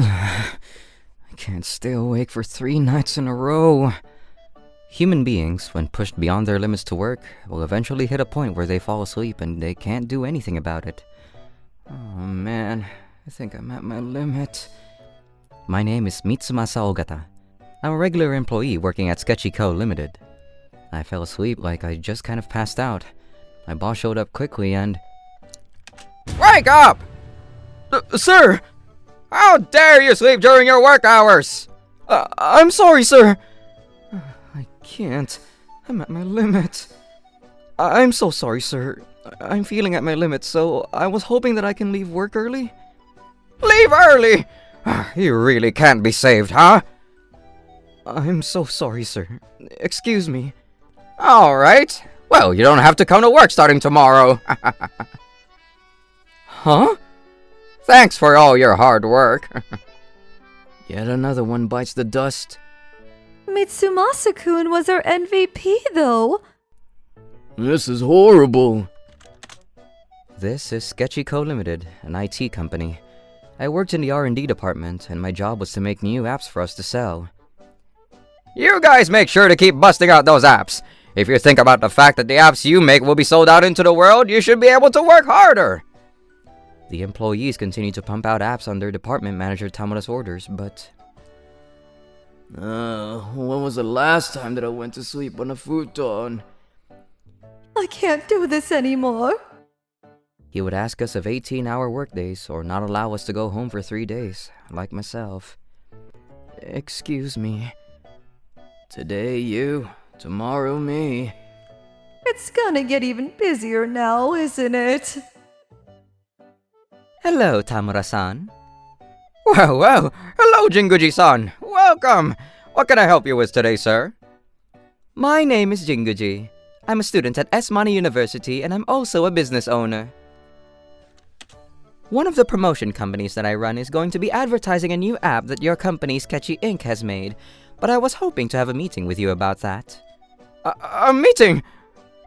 I can't stay awake for 3 nights in a row. Human beings, when pushed beyond their limits to work, will eventually hit a point where they fall asleep and they can't do anything about it. Oh man, I think I'm at my limit. My name is Mitsumasa Ogata. I'm a regular employee working at Sketchy Co. Limited. I fell asleep like I just kind of passed out. My boss showed up quickly and... Wake up! Sir! How dare you sleep during your work hours? I'm sorry, sir. I can't. I'm at my limit. I'm so sorry, sir. I'm feeling at my limit, so I was hoping that I can leave work early. Leave early? You really can't be saved, huh? I'm so sorry, sir. Excuse me. Alright. Well, you don't have to come to work starting tomorrow. Huh? Thanks for all your hard work. Yet another one bites the dust. Mitsumasa-kun was our MVP, though. This is horrible. This is Sketchy Co. Limited, an IT company. I worked in the R&D department, and my job was to make new apps for us to sell. You guys make sure to keep busting out those apps. If you think about the fact that the apps you make will be sold out into the world, you should be able to work harder. The employees continue to pump out apps under department manager Tamura's orders, but... when was the last time that I went to sleep on a futon? I can't do this anymore. He would ask us of 18-hour workdays or not allow us to go home for 3 days, like myself. Excuse me. Today you, tomorrow me. It's gonna get even busier now, isn't it? Hello, Tamura-san. Well, hello, Jinguji-san. Welcome. What can I help you with today, sir? My name is Jinguji. I'm a student at Esmani University, and I'm also a business owner. One of the promotion companies that I run is going to be advertising a new app that your company, Sketchy Inc. has made, but I was hoping to have a meeting with you about that. A meeting?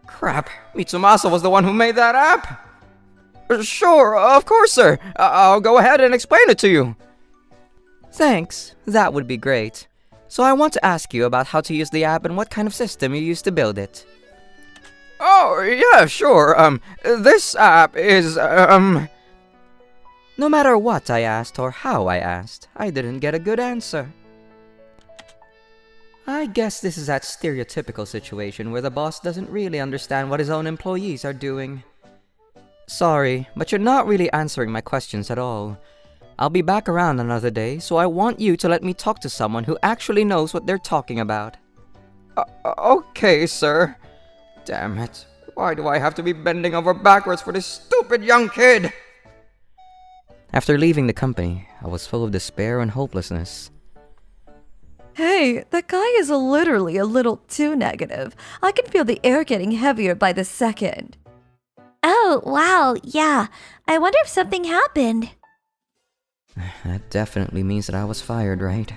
Crap, Mitsumasa was the one who made that app? Sure, of course, sir. I'll go ahead and explain it to you. Thanks, that would be great. So I want to ask you about how to use the app and what kind of system you used to build it. Oh, yeah, sure. This app is, No matter what I asked or how I asked, I didn't get a good answer. I guess this is that stereotypical situation where the boss doesn't really understand what his own employees are doing. Sorry, but you're not really answering my questions at all. I'll be back around another day, so I want you to let me talk to someone who actually knows what they're talking about. Okay, sir. Damn it. Why do I have to be bending over backwards for this stupid young kid? After leaving the company, I was full of despair and hopelessness. Hey, that guy is literally a little too negative. I can feel the air getting heavier by the second. Oh, wow, yeah. I wonder if something happened. That definitely means that I was fired, right?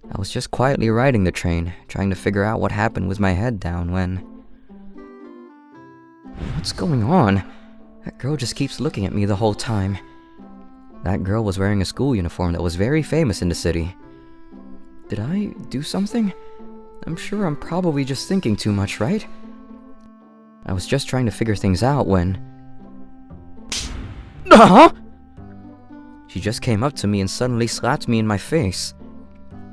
I was just quietly riding the train, trying to figure out what happened with my head down when... What's going on? That girl just keeps looking at me the whole time. That girl was wearing a school uniform that was very famous in the city. Did I do something? I'm sure I'm probably just thinking too much, right? I was just trying to figure things out when... Huh? She just came up to me and suddenly slapped me in my face.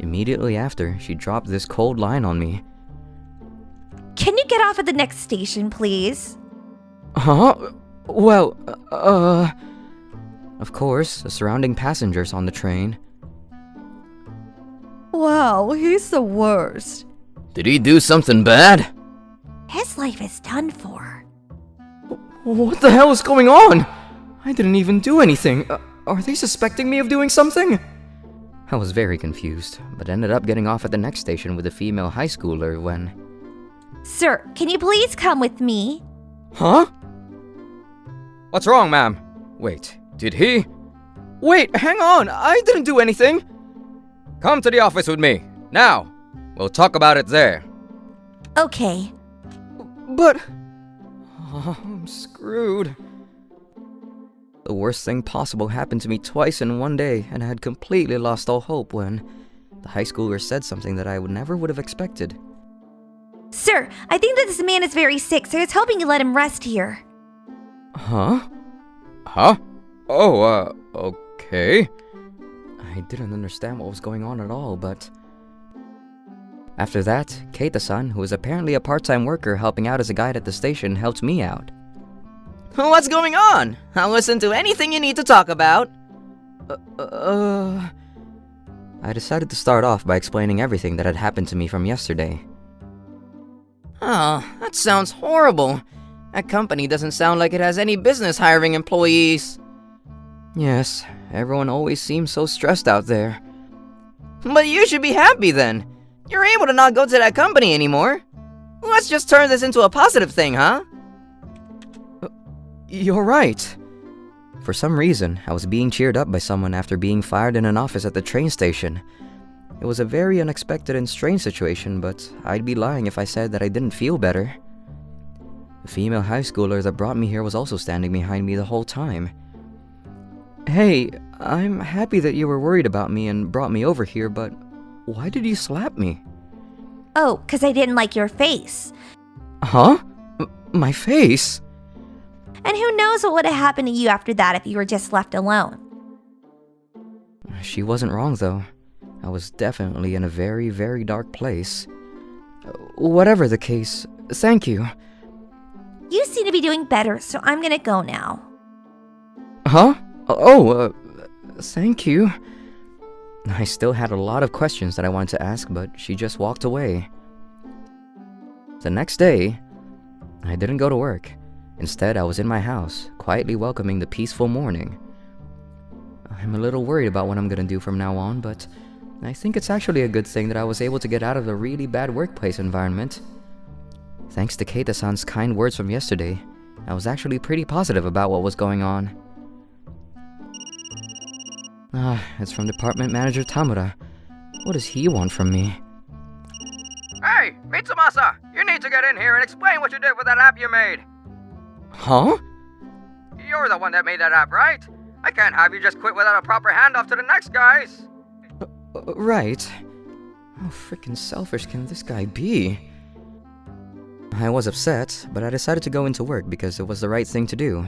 Immediately after, she dropped this cold line on me. Can you get off at the next station, please? Huh? Well, Of course, the surrounding passengers on the train. Wow, he's the worst. Did he do something bad? His life is done for. What the hell is going on? I didn't even do anything. Are they suspecting me of doing something? I was very confused, but ended up getting off at the next station with a female high schooler when... Sir, can you please come with me? Huh? What's wrong, ma'am? Wait, did he? Wait, hang on! I didn't do anything! Come to the office with me, now! We'll talk about it there. Okay. But... Oh, I'm screwed. The worst thing possible happened to me twice in one day, and I had completely lost all hope when the high schooler said something that I never would have expected. Sir, I think that this man is very sick, so I was hoping you let him rest here. Huh? Huh? Oh, okay. I didn't understand what was going on at all, but... After that, Keita-san, who was apparently a part-time worker helping out as a guide at the station, helped me out. What's going on? I'll listen to anything you need to talk about. I decided to start off by explaining everything that had happened to me from yesterday. Oh, that sounds horrible. That company doesn't sound like it has any business hiring employees. Yes, everyone always seems so stressed out there. But you should be happy then. You're able to not go to that company anymore. Let's just turn this into a positive thing, huh? You're right. For some reason, I was being cheered up by someone after being fired in an office at the train station. It was a very unexpected and strange situation, but I'd be lying if I said that I didn't feel better. The female high schooler that brought me here was also standing behind me the whole time. Hey, I'm happy that you were worried about me and brought me over here, but why did you slap me? Oh, 'cause I didn't like your face. Huh? My face? And who knows what would have happened to you after that if you were just left alone. She wasn't wrong, though. I was definitely in a very, very dark place. Whatever the case, thank you. You seem to be doing better, so I'm gonna go now. Huh? Oh, thank you. I still had a lot of questions that I wanted to ask, but she just walked away. The next day, I didn't go to work. Instead, I was in my house, quietly welcoming the peaceful morning. I'm a little worried about what I'm gonna do from now on, but I think it's actually a good thing that I was able to get out of the really bad workplace environment. Thanks to Keita-san's kind words from yesterday, I was actually pretty positive about what was going on. It's from Department Manager Tamura. What does he want from me? Hey, Mitsumasa! You need to get in here and explain what you did with that app you made. Huh? You're the one that made that app, right? I can't have you just quit without a proper handoff to the next guys. Right. How freaking selfish can this guy be? I was upset, but I decided to go into work because it was the right thing to do.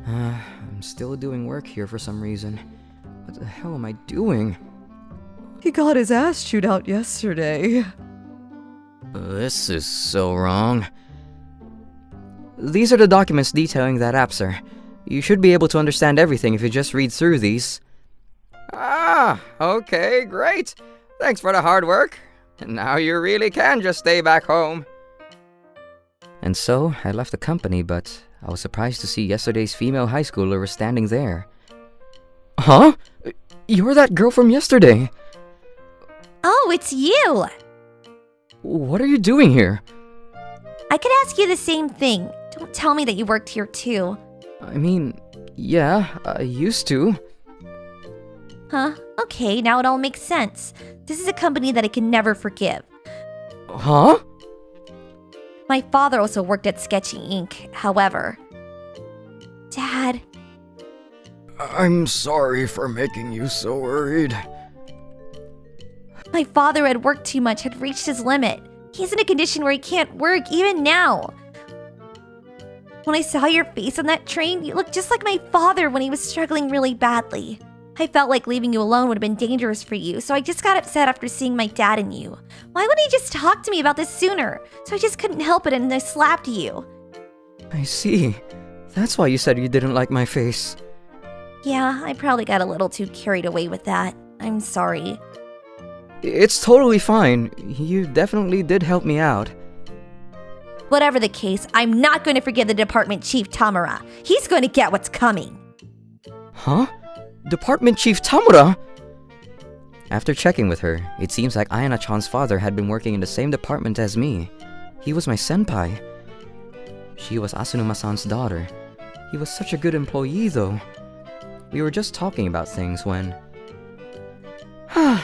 I'm still doing work here for some reason. What the hell am I doing? He got his ass chewed out yesterday. This is so wrong. These are the documents detailing that app, sir. You should be able to understand everything if you just read through these. Ah, okay, great. Thanks for the hard work. Now you really can just stay back home. And so, I left the company, but I was surprised to see yesterday's female high schooler was standing there. Huh? You're that girl from yesterday. Oh, it's you! What are you doing here? I could ask you the same thing. Don't tell me that you worked here too. I mean, yeah, I used to. Huh? Okay, now it all makes sense. This is a company that I can never forgive. Huh? My father also worked at Sketchy Inc., however. Dad. I'm sorry for making you so worried. My father had worked too much, had reached his limit. He's in a condition where he can't work, even now. When I saw your face on that train, you looked just like my father when he was struggling really badly. I felt like leaving you alone would have been dangerous for you, so I just got upset after seeing my dad and you. Why wouldn't he just talk to me about this sooner? So I just couldn't help it and I slapped you. I see. That's why you said you didn't like my face. Yeah, I probably got a little too carried away with that. I'm sorry. It's totally fine. You definitely did help me out. Whatever the case, I'm not going to forgive the department chief Tamura. He's going to get what's coming. Huh? Department Chief Tamura? After checking with her, it seems like Ayana-chan's father had been working in the same department as me. He was my senpai. She was Asunuma-san's daughter. He was such a good employee, though. We were just talking about things when...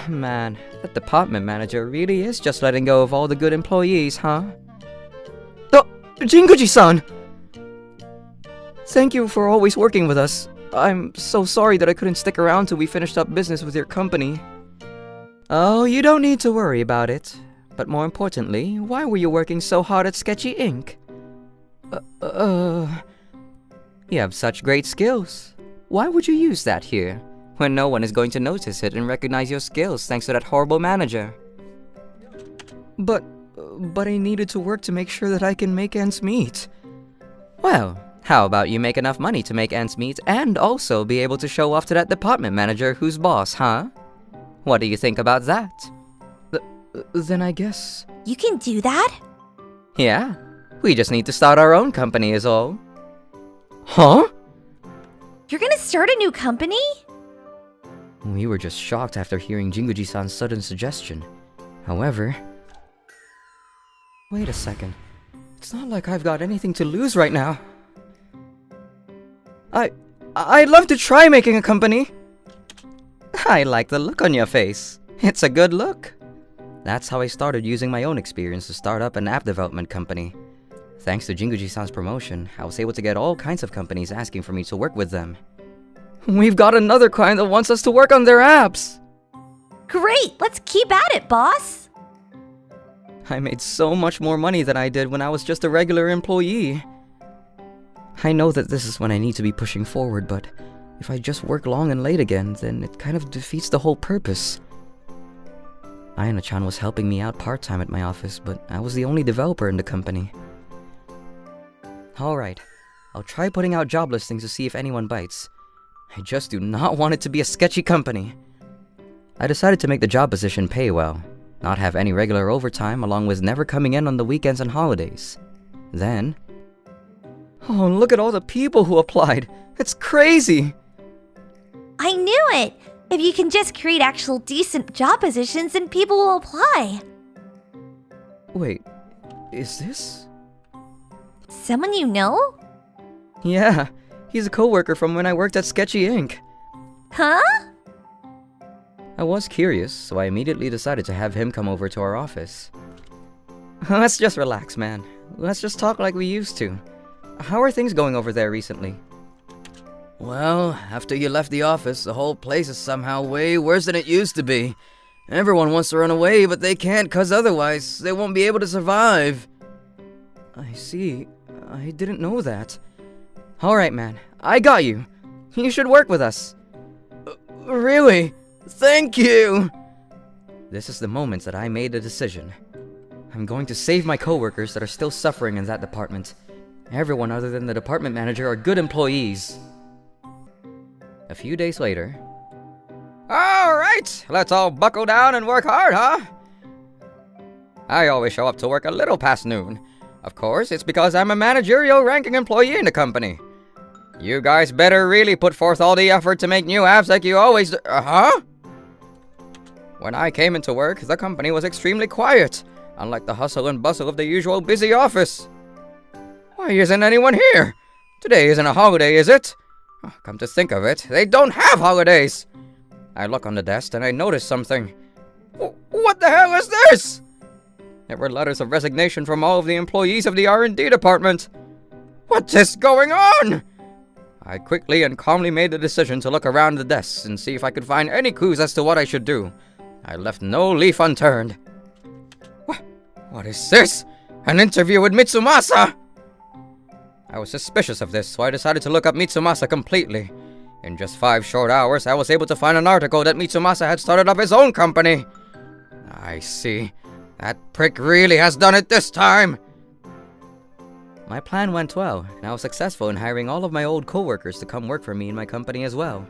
Man, that department manager really is just letting go of all the good employees, huh? Oh, Jinguji-san! Thank you for always working with us. I'm so sorry that I couldn't stick around till we finished up business with your company. Oh, you don't need to worry about it. But more importantly, why were you working so hard at Sketchy Inc? You have such great skills. Why would you use that here, when no one is going to notice it and recognize your skills thanks to that horrible manager? But I needed to work to make sure that I can make ends meet. Well, how about you make enough money to make ends meet and also be able to show off to that department manager who's boss, huh? What do you think about that? Then I guess... You can do that? Yeah, we just need to start our own company is all. Huh? You're gonna start a new company? We were just shocked after hearing Jinguji-san's sudden suggestion. However... Wait a second. It's not like I've got anything to lose right now. I'd love to try making a company. I like the look on your face. It's a good look. That's how I started using my own experience to start up an app development company. Thanks to Jinguji-san's promotion, I was able to get all kinds of companies asking for me to work with them. We've got another client that wants us to work on their apps. Great! Let's keep at it, boss! I made so much more money than I did when I was just a regular employee. I know that this is when I need to be pushing forward, but if I just work long and late again, then it kind of defeats the whole purpose. Ayana-chan was helping me out part-time at my office, but I was the only developer in the company. Alright, I'll try putting out job listings to see if anyone bites. I just do not want it to be a sketchy company. I decided to make the job position pay well, not have any regular overtime along with never coming in on the weekends and holidays. Then... Oh, look at all the people who applied! It's crazy! I knew it! If you can just create actual decent job positions, then people will apply. Wait, is this? Someone you know? Yeah, he's a coworker from when I worked at Sketchy Inc. Huh? I was curious, so I immediately decided to have him come over to our office. Let's just relax, man. Let's just talk like we used to. How are things going over there recently? Well, after you left the office, the whole place is somehow way worse than it used to be. Everyone wants to run away, but they can't cause otherwise they won't be able to survive. I see. I didn't know that. Alright, man. I got you. You should work with us. Really? Thank you! This is the moment that I made a decision. I'm going to save my coworkers that are still suffering in that department. Everyone other than the department manager are good employees. A few days later... Alright, let's all buckle down and work hard, huh? I always show up to work a little past noon. Of course, it's because I'm a managerial ranking employee in the company. You guys better really put forth all the effort to make new apps like you always do. Huh? When I came into work, the company was extremely quiet, unlike the hustle and bustle of the usual busy office. Why isn't anyone here? Today isn't a holiday, is it? Oh, come to think of it, they don't have holidays! I look on the desk and I notice something. What the hell is this? There were letters of resignation from all of the employees of the R&D department. What is going on? I quickly and calmly made the decision to look around the desks and see if I could find any clues as to what I should do. I left no leaf unturned. What is this? An interview with Mitsumasa? I was suspicious of this, so I decided to look up Mitsumasa completely. In just 5 short hours, I was able to find an article that Mitsumasa had started up his own company. I see. That prick really has done it this time. My plan went well, and I was successful in hiring all of my old coworkers to come work for me in my company as well.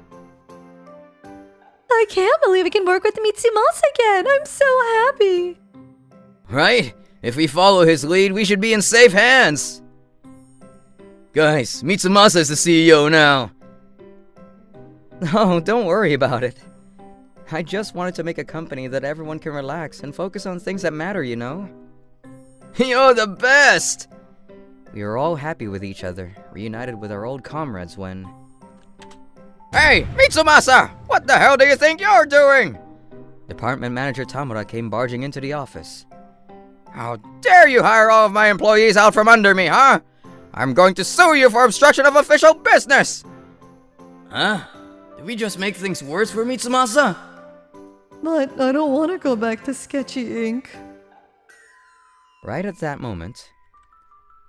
I can't believe I can work with Mitsumasa again. I'm so happy. Right? If we follow his lead, we should be in safe hands. Guys, Mitsumasa is the CEO now. Oh, don't worry about it. I just wanted to make a company that everyone can relax and focus on things that matter, you know? You're the best! We were all happy with each other, reunited with our old comrades when... Hey, Mitsumasa! What the hell do you think you're doing? Department Manager Tamura came barging into the office. How dare you hire all of my employees out from under me, huh? I'm going to sue you for obstruction of official business! Huh? Did we just make things worse for Mitsumasa? But I don't want to go back to Sketchy Ink. Right at that moment,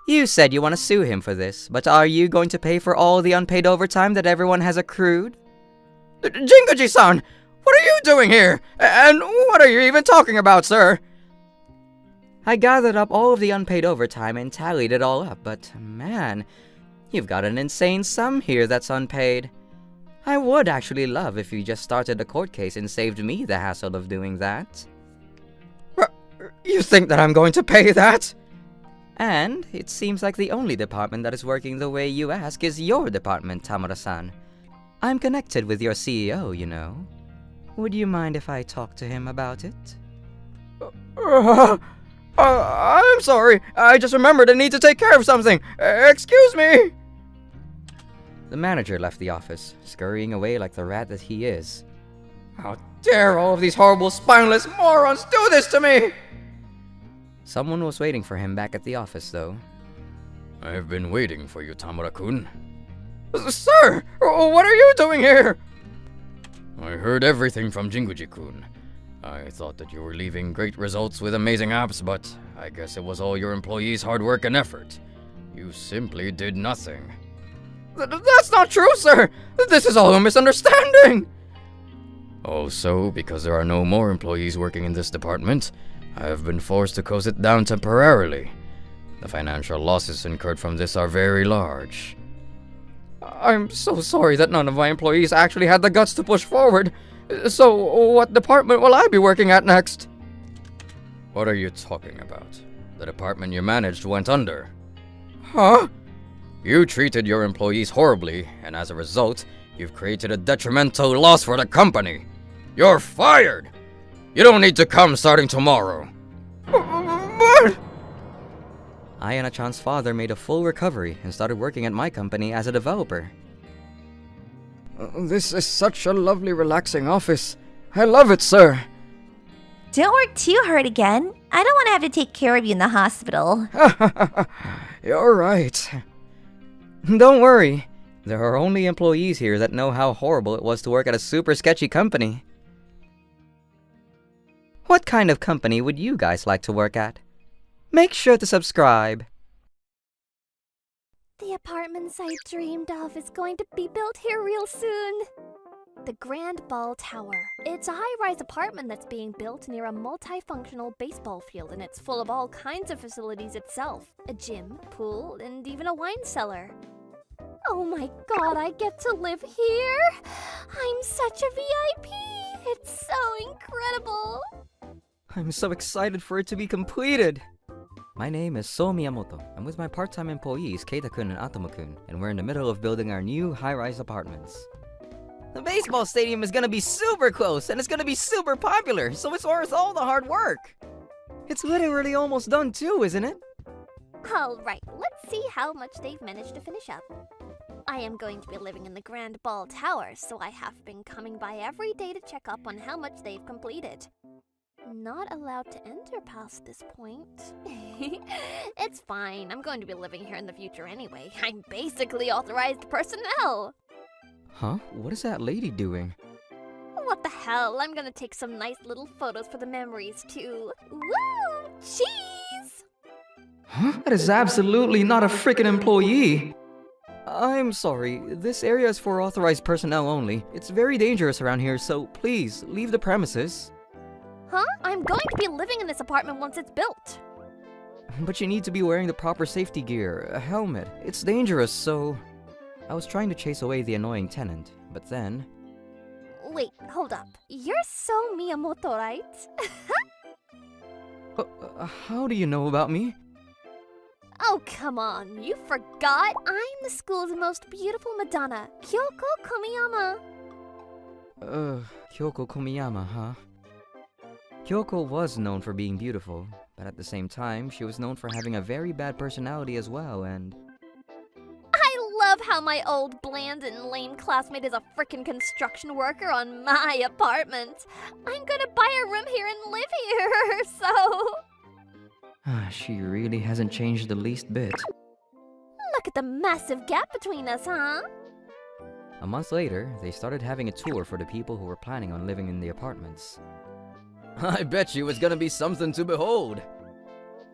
you said you want to sue him for this, but are you going to pay for all the unpaid overtime that everyone has accrued? Jinguji-san! What are you doing here? And what are you even talking about, sir? I gathered up all of the unpaid overtime and tallied it all up, but man, you've got an insane sum here that's unpaid. I would actually love if you just started a court case and saved me the hassle of doing that. You think that I'm going to pay that? And it seems like the only department that is working the way you ask is your department, Tamura-san. I'm connected with your CEO, you know. Would you mind if I talk to him about it? I'm sorry. I just remembered I need to take care of something. Excuse me. The manager left the office, scurrying away like the rat that he is. How dare all of these horrible, spineless morons do this to me! Someone was waiting for him back at the office, though. I've been waiting for you, Tamura-kun. Sir, what are you doing here? I heard everything from Jinguji-kun. I thought that you were leaving great results with amazing apps, but I guess it was all your employees' hard work and effort. You simply did nothing. That's not true, sir! This is all a misunderstanding! Oh, so because there are no more employees working in this department, I have been forced to close it down temporarily. The financial losses incurred from this are very large. I'm so sorry that none of my employees actually had the guts to push forward. So, what department will I be working at next? What are you talking about? The department you managed went under. Huh? You treated your employees horribly, and as a result, you've created a detrimental loss for the company. You're fired! You don't need to come starting tomorrow. What? Ayana-chan's father made a full recovery and started working at my company as a developer. This is such a lovely, relaxing office. I love it, sir. Don't work too hard again. I don't want to have to take care of you in the hospital. You're right. Don't worry. There are only employees here that know how horrible it was to work at a super sketchy company. What kind of company would you guys like to work at? Make sure to subscribe. The apartments I dreamed of is going to be built here real soon. The Grand Ball Tower. It's a high-rise apartment that's being built near a multifunctional baseball field, and it's full of all kinds of facilities itself. A gym, pool, and even a wine cellar. Oh my god, I get to live here! I'm such a VIP! It's so incredible! I'm so excited for it to be completed! My name is So Miyamoto. I'm with my part-time employees Keita-kun and Atomo-kun, and we're in the middle of building our new high-rise apartments. The baseball stadium is gonna be super close, and it's gonna be super popular, so it's worth all the hard work! It's literally almost done too, isn't it? Alright, let's see how much they've managed to finish up. I am going to be living in the Grand Ball Tower, so I have been coming by every day to check up on how much they've completed. Not allowed to enter past this point. It's fine, I'm going to be living here in the future anyway. I'm basically authorized personnel! Huh? What is that lady doing? What the hell, I'm gonna take some nice little photos for the memories too. Woo! Cheese! Huh? That is absolutely not a freaking employee. I'm sorry, this area is for authorized personnel only. It's very dangerous around here, so please, leave the premises. Huh? I'm going to be living in this apartment once it's built. But you need to be wearing the proper safety gear, a helmet. It's dangerous, so... I was trying to chase away the annoying tenant, but then... Wait, hold up. You're So Miyamoto, right? How do you know about me? Oh, come on. You forgot? I'm the school's most beautiful Madonna, Kyoko Komiyama. Kyoko Komiyama, huh? Kyoko was known for being beautiful, but at the same time, she was known for having a very bad personality as well, and... I love how my old bland and lame classmate is a frickin' construction worker on my apartment. I'm gonna buy a room here and live here, so... She really hasn't changed the least bit. Look Look at the massive gap between us, huh? A month later, they started having a tour for the people who were planning on living in the apartments. I bet you it's gonna be something to behold.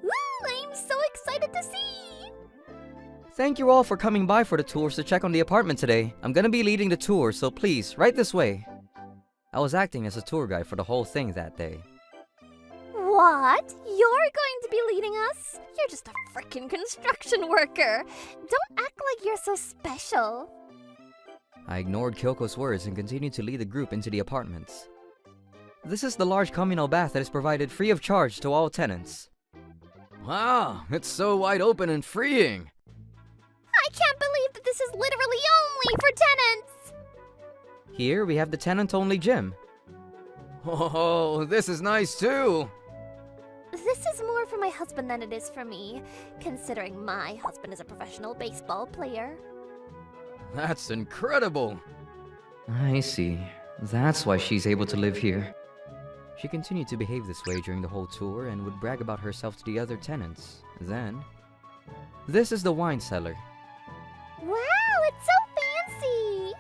Woo! I'm so excited to see! Thank you all for coming by for the tours to check on the apartment today. I'm gonna be leading the tour, so please, right this way. I was acting as a tour guide for the whole thing that day. What? You're going to be leading us? You're just a frickin' construction worker. Don't act like you're so special. I ignored Kyoko's words and continued to lead the group into the apartments. This is the large communal bath that is provided free of charge to all tenants. Wow, it's so wide open and freeing. I can't believe that this is literally only for tenants! Here we have the tenant-only gym. Oh, this is nice too. This is more for my husband than it is for me, considering my husband is a professional baseball player. That's incredible. I see. That's why she's able to live here. She continued to behave this way during the whole tour and would brag about herself to the other tenants. Then... This is the wine cellar. Wow, it's so fancy!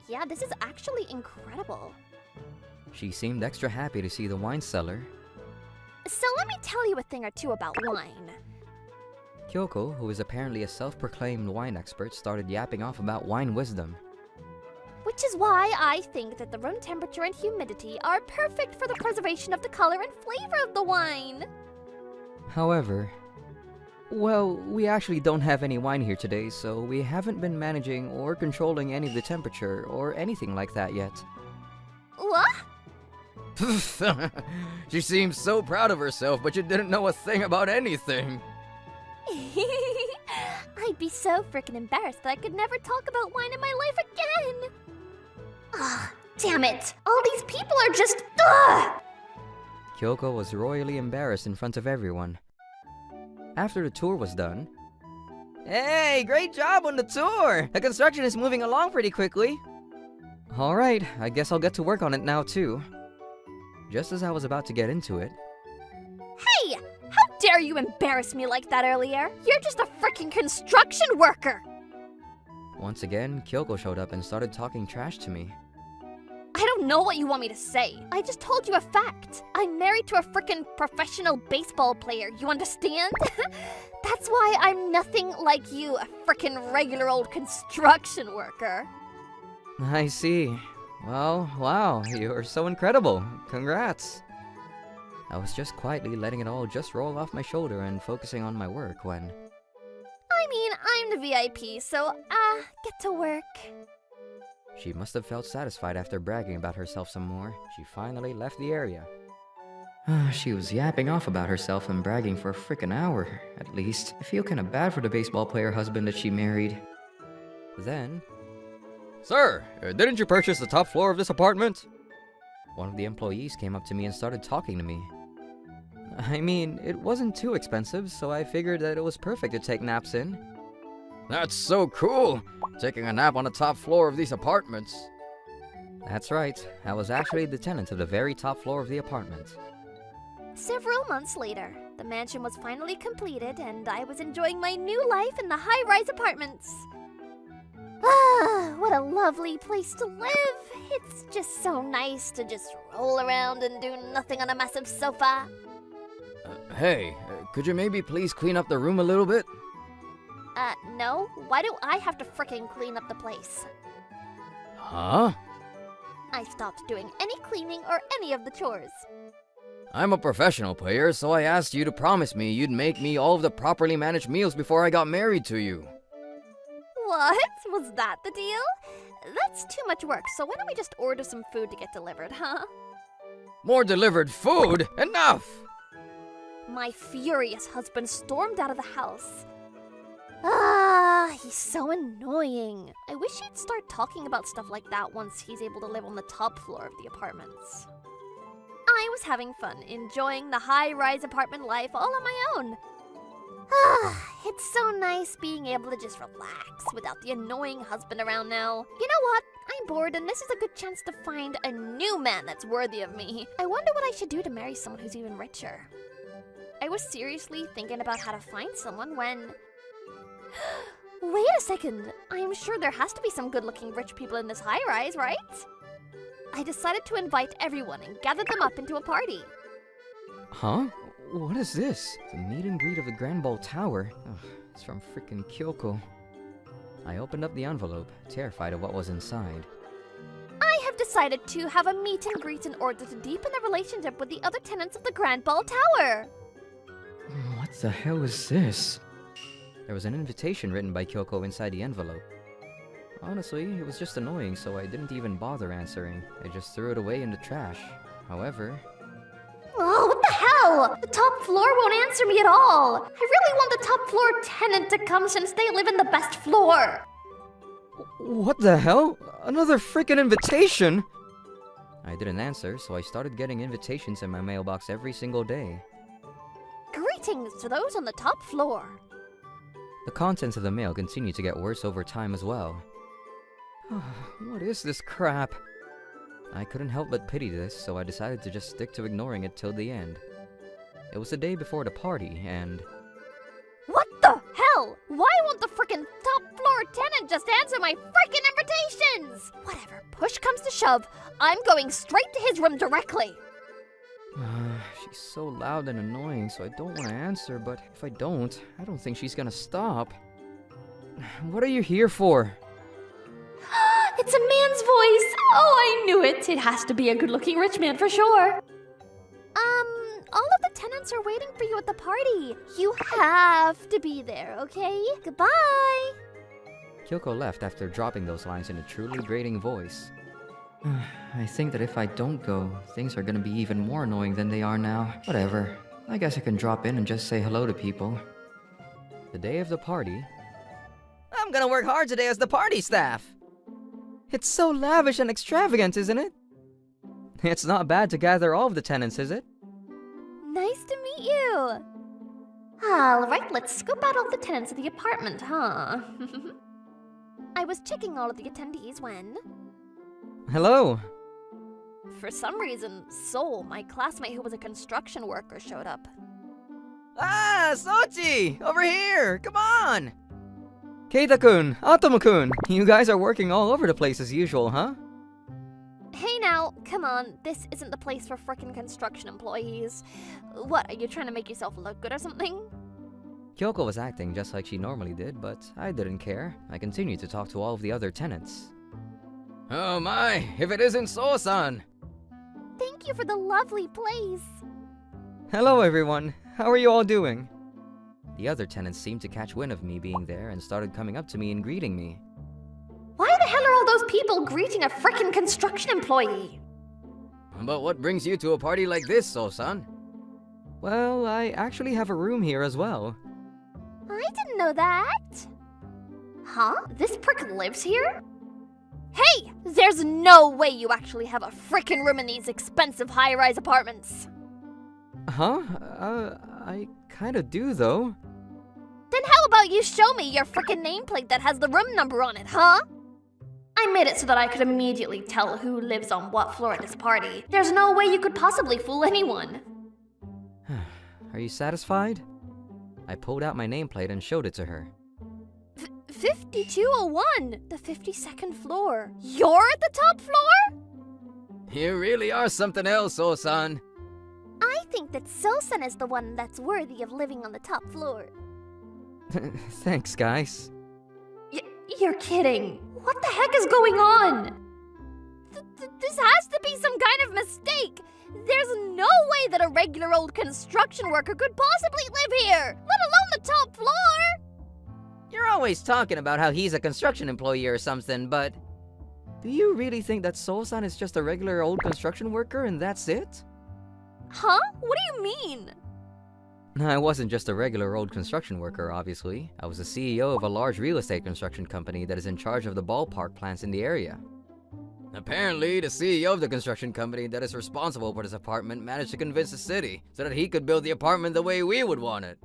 Yeah, this is actually incredible. She seemed extra happy to see the wine cellar. So let me tell you a thing or two about wine. Kyoko, who is apparently a self-proclaimed wine expert, started yapping off about wine wisdom. Which is why I think that the room temperature and humidity are perfect for the preservation of the color and flavor of the wine. However... Well, we actually don't have any wine here today, so we haven't been managing or controlling any of the temperature or anything like that yet. What? She seems so proud of herself, but you didn't know a thing about anything. I'd be so frickin' embarrassed that I could never talk about wine in my life again. Ah, damn it. All these people are just... Ugh! Kyoko was royally embarrassed in front of everyone. After the tour was done... Hey, great job on the tour! The construction is moving along pretty quickly. Alright, I guess I'll get to work on it now too. Just as I was about to get into it... Hey! How dare you embarrass me like that earlier? You're just a frickin' construction worker! Once again, Kyoko showed up and started talking trash to me. I don't know what you want me to say. I just told you a fact. I'm married to a frickin' professional baseball player, you understand? That's why I'm nothing like you, a frickin' regular old construction worker. I see. Well, wow, you're so incredible. Congrats. I was just quietly letting it all just roll off my shoulder and focusing on my work when... I mean, I'm the VIP, so, get to work. She must have felt satisfied after bragging about herself some more. She finally left the area. She was yapping off about herself and bragging for a frickin' hour, at least. I feel kinda bad for the baseball player husband that she married. Then... Sir, didn't you purchase the top floor of this apartment? One of the employees came up to me and started talking to me. I mean, it wasn't too expensive, so I figured that it was perfect to take naps in. That's so cool! Taking a nap on the top floor of these apartments. That's right. I was actually the tenant of the very top floor of the apartment. Several months later, the mansion was finally completed and I was enjoying my new life in the high-rise apartments. Ah, what a lovely place to live! It's just so nice to just roll around and do nothing on a massive sofa. Hey, could you maybe please clean up the room a little bit? No? Why do I have to frickin' clean up the place? Huh? I stopped doing any cleaning or any of the chores. I'm a professional player, so I asked you to promise me you'd make me all of the properly managed meals before I got married to you. What? Was that the deal? That's too much work, so why don't we just order some food to get delivered, huh? More delivered food? Enough! My furious husband stormed out of the house. Ah, he's so annoying. I wish he'd start talking about stuff like that once he's able to live on the top floor of the apartments. I was having fun, enjoying the high-rise apartment life all on my own. Ah, it's so nice being able to just relax without the annoying husband around now. You know what? I'm bored and this is a good chance to find a new man that's worthy of me. I wonder what I should do to marry someone who's even richer. I was seriously thinking about how to find someone when... Wait a second. I'm sure there has to be some good-looking rich people in this high-rise, right? I decided to invite everyone and gather them up into a party. Huh? What is this? The meet and greet of the Grand Ball Tower? Ugh, it's from frickin' Kyoko. I opened up the envelope, terrified of what was inside. I have decided to have a meet and greet in order to deepen the relationship with the other tenants of the Grand Ball Tower. What the hell is this? There was an invitation written by Kyoko inside the envelope. Honestly, it was just annoying, so I didn't even bother answering. I just threw it away in the trash. However... Oh, what the hell? The top floor won't answer me at all. I really want the top floor tenant to come since they live in the best floor. What the hell? Another frickin' invitation? I didn't answer, so I started getting invitations in my mailbox every single day. Greetings to those on the top floor. The contents of the mail continued to get worse over time as well. What is this crap? I couldn't help but pity this, so I decided to just stick to ignoring it till the end. It was the day before the party, and... What the hell? Why won't the frickin' top floor tenant just answer my frickin' invitations? Whatever, push comes to shove, I'm going straight to his room directly. She's so loud and annoying, so I don't want to answer, but if I don't think she's gonna stop. What are you here for? It's a man's voice! Oh, I knew it! It has to be a good-looking rich man for sure. All of the tenants are waiting for you at the party. You have to be there, okay? Goodbye! Kyoko left after dropping those lines in a truly grating voice. I think that if I don't go, things are gonna be even more annoying than they are now. Whatever. I guess I can drop in and just say hello to people. The day of the party... I'm gonna work hard today as the party staff. It's so lavish and extravagant, isn't it? It's not bad to gather all of the tenants, is it? Nice to meet you. Alright, let's scope out all the tenants of the apartment, huh? I was checking all of the attendees when... Hello. For some reason, Sol, my classmate who was a construction worker, showed up. Ah, Sochi! Over here! Come on! Keita-kun, Atomo-kun, you guys are working all over the place as usual, huh? Hey now, come on, this isn't the place for frickin' construction employees. What, are you trying to make yourself look good or something? Kyoko was acting just like she normally did, but I didn't care. I continued to talk to all of the other tenants. Oh my, if it isn't So-san! Thank you for the lovely place. Hello everyone, how are you all doing? The other tenants seemed to catch wind of me being there and started coming up to me and greeting me. Why the hell are all those people greeting a frickin' construction employee? But what brings you to a party like this, So-san? Well, I actually have a room here as well. I didn't know that. Huh? This prick lives here? Hey! There's no way you actually have a frickin' room in these expensive high-rise apartments. Huh? I kinda do though. Then how about you show me your frickin' nameplate that has the room number on it, huh? I made it so that I could immediately tell who lives on what floor at this party. There's no way you could possibly fool anyone. Are you satisfied? I pulled out my nameplate and showed it to her. 5201, the 52nd floor. You're at the top floor? You really are something else, So-san. I think that Sosan is the one that's worthy of living on the top floor. Thanks, guys. You're kidding. What the heck is going on? This has to be some kind of mistake. There's no way that a regular old construction worker could possibly live here, let alone the top floor. You're always talking about how he's a construction employee or something, but... Do you really think that So-san is just a regular old construction worker and that's it? Huh? What do you mean? I wasn't just a regular old construction worker, obviously. I was the CEO of a large real estate construction company that is in charge of the ballpark plants in the area. Apparently, the CEO of the construction company that is responsible for this apartment managed to convince the city so that he could build the apartment the way we would want it.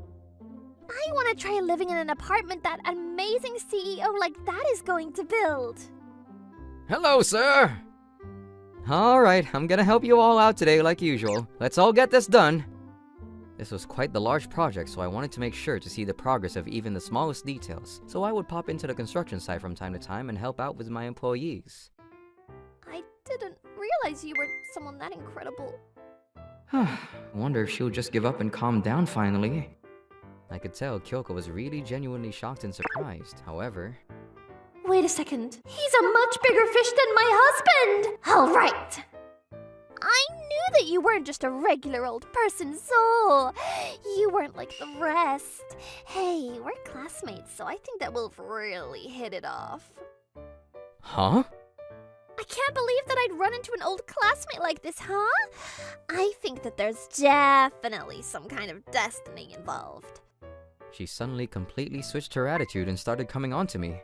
I want to try living in an apartment that an amazing CEO like that is going to build. Hello, sir! Alright, I'm gonna help you all out today like usual. Let's all get this done. This was quite the large project, so I wanted to make sure to see the progress of even the smallest details. So I would pop into the construction site from time to time and help out with my employees. I didn't realize you were someone that incredible. Wonder if she'll just give up and calm down finally. I could tell Kyoko was really genuinely shocked and surprised. However, Wait a second. He's a much bigger fish than my husband! All right. I knew that you weren't just a regular old person, so you weren't like the rest. Hey, we're classmates, so I think that we'll really hit it off. huh? I can't believe that I'd run into an old classmate like this, huh? I think that there's definitely some kind of destiny involved. She suddenly completely switched her attitude and started coming on to me.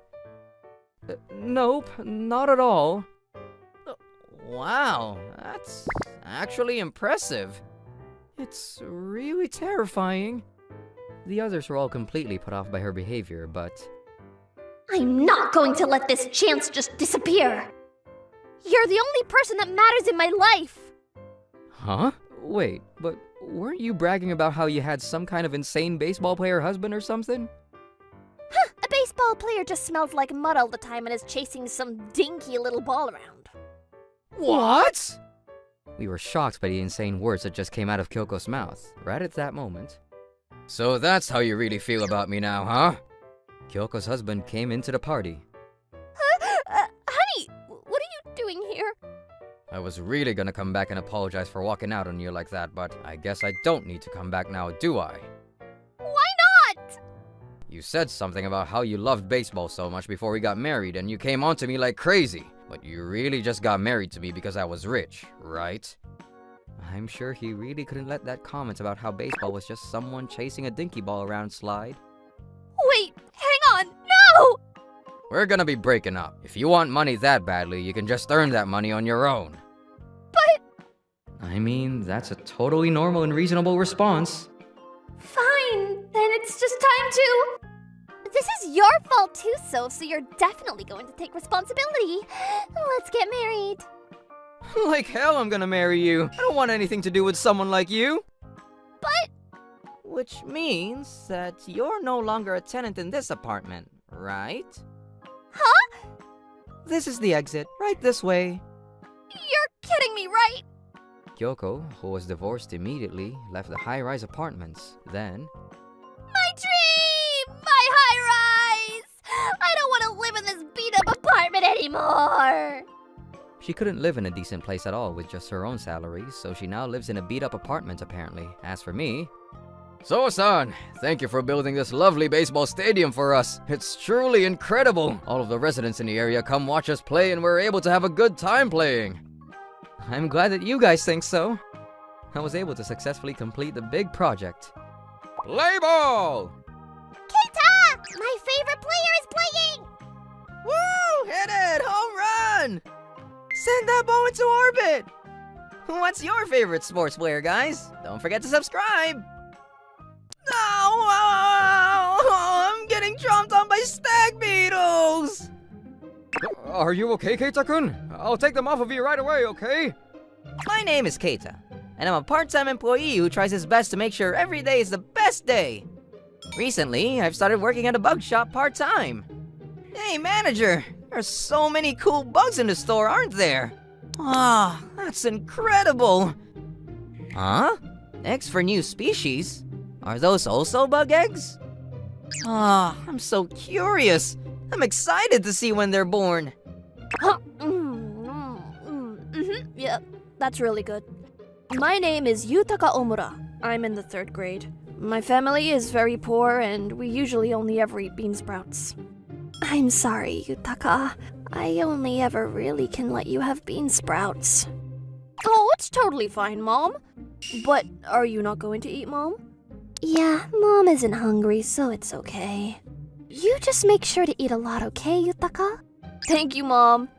Nope, not at all. Wow, that's actually impressive. It's really terrifying. The others were all completely put off by her behavior, but I'm not going to let this chance just disappear. You're the only person that matters in my life. huh? Wait, but weren't you bragging about how you had some kind of insane baseball player husband or something? A baseball player just smells like mud all the time and is chasing some dinky little ball around. What? We were shocked by the insane words that just came out of Kyoko's mouth. Right at that moment, So that's how you really feel about me now, huh? Kyoko's husband came into the party. Honey, what are you doing here? I was really gonna come back and apologize for walking out on you like that, but I guess I don't need to come back now, do I? Why not? You said something about how you loved baseball so much before we got married, and you came on to me like crazy. But you really just got married to me because I was rich, right? I'm sure he really couldn't let that comment about how baseball was just someone chasing a dinky ball around slide. Wait, hang on, no! We're gonna be breaking up. If you want money that badly, you can just earn that money on your own. I mean, that's a totally normal and reasonable response. Fine, then it's just time to... This is your fault too, so you're definitely going to take responsibility. Let's get married. Like hell I'm gonna marry you. I don't want anything to do with someone like you. But... Which means that you're no longer a tenant in this apartment, right? Huh? This is the exit, right this way. You're kidding me, right? Kyoko, who was divorced immediately, left the high-rise apartments. Then, My dream! My high-rise! I don't want to live in this beat-up apartment anymore! she couldn't live in a decent place at all with just her own salary, so she now lives in a beat-up apartment apparently. As for me, So-san, thank you for building this lovely baseball stadium for us. It's truly incredible. All of the residents in the area come watch us play and we're able to have a good time playing. I'm glad that you guys think so. I was able to successfully complete the big project. Play ball! Keita! My favorite player is playing! Woo! Hit it! Home run! Send that ball into orbit! What's your favorite sports player, guys? Don't forget to subscribe! No! I'm getting chomped on by stag beetles! Are you okay, Keita-kun? I'll take them off of you right away, okay? My name is Keita, and I'm a part-time employee who tries his best to make sure every day is the best day. Recently, I've started working at a bug shop part-time. Hey, manager! There's so many cool bugs in the store, aren't there? Ah, that's incredible! Huh? Eggs for new species? Are those also bug eggs? Ah, I'm so curious. I'm excited to see when they're born. Yeah, that's really good. My name is Yutaka Omura. I'm in the 3rd grade. My family is very poor and we usually only ever eat bean sprouts. I'm sorry, Yutaka. I only ever really can let you have bean sprouts. Oh, it's totally fine, Mom. But are you not going to eat, Mom? Yeah, Mom isn't hungry, so it's okay. You just make sure to eat a lot, okay, Yutaka? Thank you, Mom.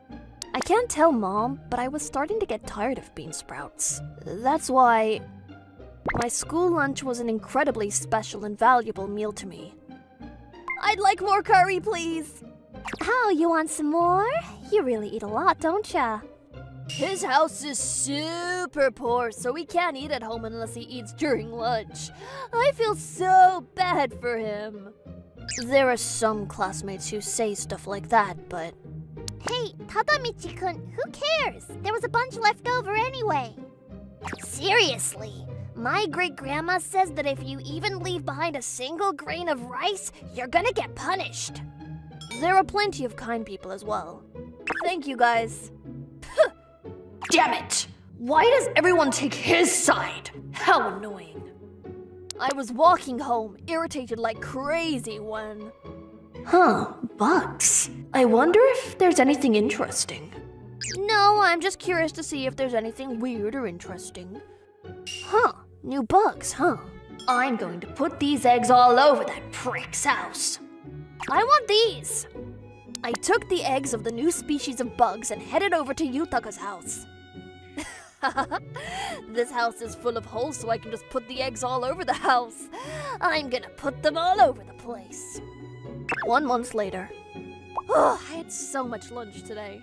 I can't tell, Mom, but I was starting to get tired of bean sprouts. That's why my school lunch was an incredibly special and valuable meal to me. I'd like more curry, please. Oh, you want some more? You really eat a lot, don't ya? His house is super poor, so he can't eat at home unless he eats during lunch. I feel so bad for him. There are some classmates who say stuff like that, but... Hey, Tadamichi-kun, who cares? There was a bunch left over anyway. Seriously, my great-grandma says that if you even leave behind a single grain of rice, you're gonna get punished. There are plenty of kind people as well. Thank you, guys. Damn it! Why does everyone take his side? How annoying. I was walking home, irritated like crazy when... bugs. I wonder if there's anything interesting. No, I'm just curious to see if there's anything weird or interesting. New bugs, huh? I'm going to put these eggs all over that prick's house. I want these! I took the eggs of the new species of bugs and headed over to Yutaka's house. This house is full of holes, so I can just put the eggs all over the house. I'm gonna put them all over the place. 1 month later. I had so much lunch today.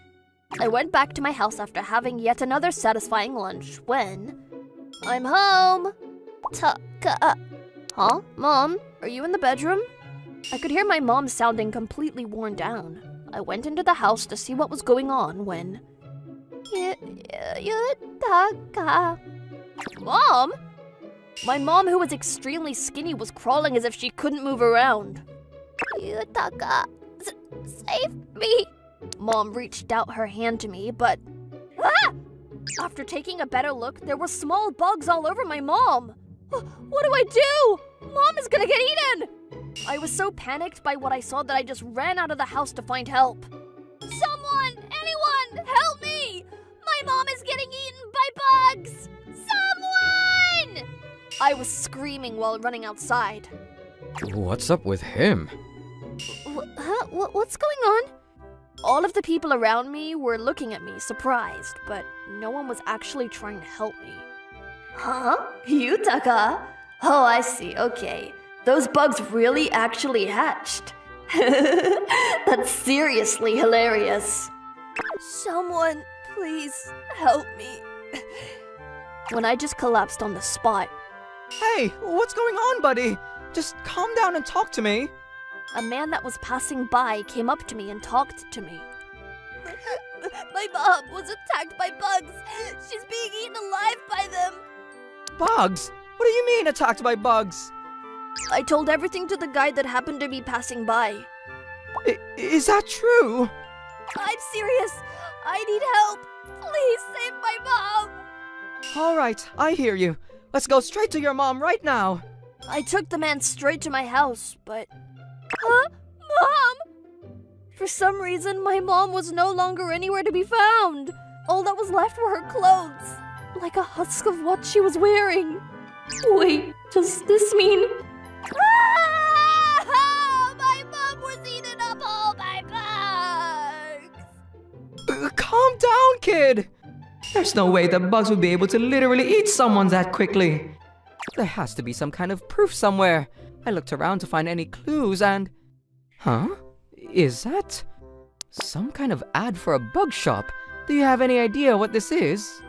I went back to my house after having yet another satisfying lunch when... I'm home! Huh? Mom, are you in the bedroom? I could hear my mom sounding completely worn down. I went into the house to see what was going on when... Yutaka. Mom? My mom, who was extremely skinny, was crawling as if she couldn't move around. Yutaka, save me. Mom reached out her hand to me, but... After taking a better look, there were small bugs all over my mom. What do I do? Mom is gonna get eaten! I was so panicked by what I saw that I just ran out of the house to find help. Someone! Anyone! Help me! My mom is getting eaten by bugs! Someone! I was screaming while running outside. What's up with him? What's going on? All of the people around me were looking at me, surprised, but no one was actually trying to help me. Huh? Yutaka? Oh, I see, okay. Those bugs really actually hatched. That's seriously hilarious. Someone, please help me. When I just collapsed on the spot. Hey, what's going on, buddy? Just calm down and talk to me. A man that was passing by came up to me and talked to me. My mom was attacked by bugs. She's being eaten alive by them. Bugs? What do you mean attacked by bugs? I told everything to the guy that happened to be passing by. Is that true? I'm serious. I need help. Please save my mom. All right, I hear you. Let's go straight to your mom right now. I took the man straight to my house, but... Huh? Mom! For some reason, my mom was no longer anywhere to be found. All that was left were her clothes, like a husk of what she was wearing. Wait, does this mean... Ah! My mom was eaten up all by bugs! Calm down, kid. There's no way that bugs would be able to literally eat someone that quickly. There has to be some kind of proof somewhere. I looked around to find any clues and... Huh? Is that... some kind of ad for a bug shop? Do you have any idea what this is?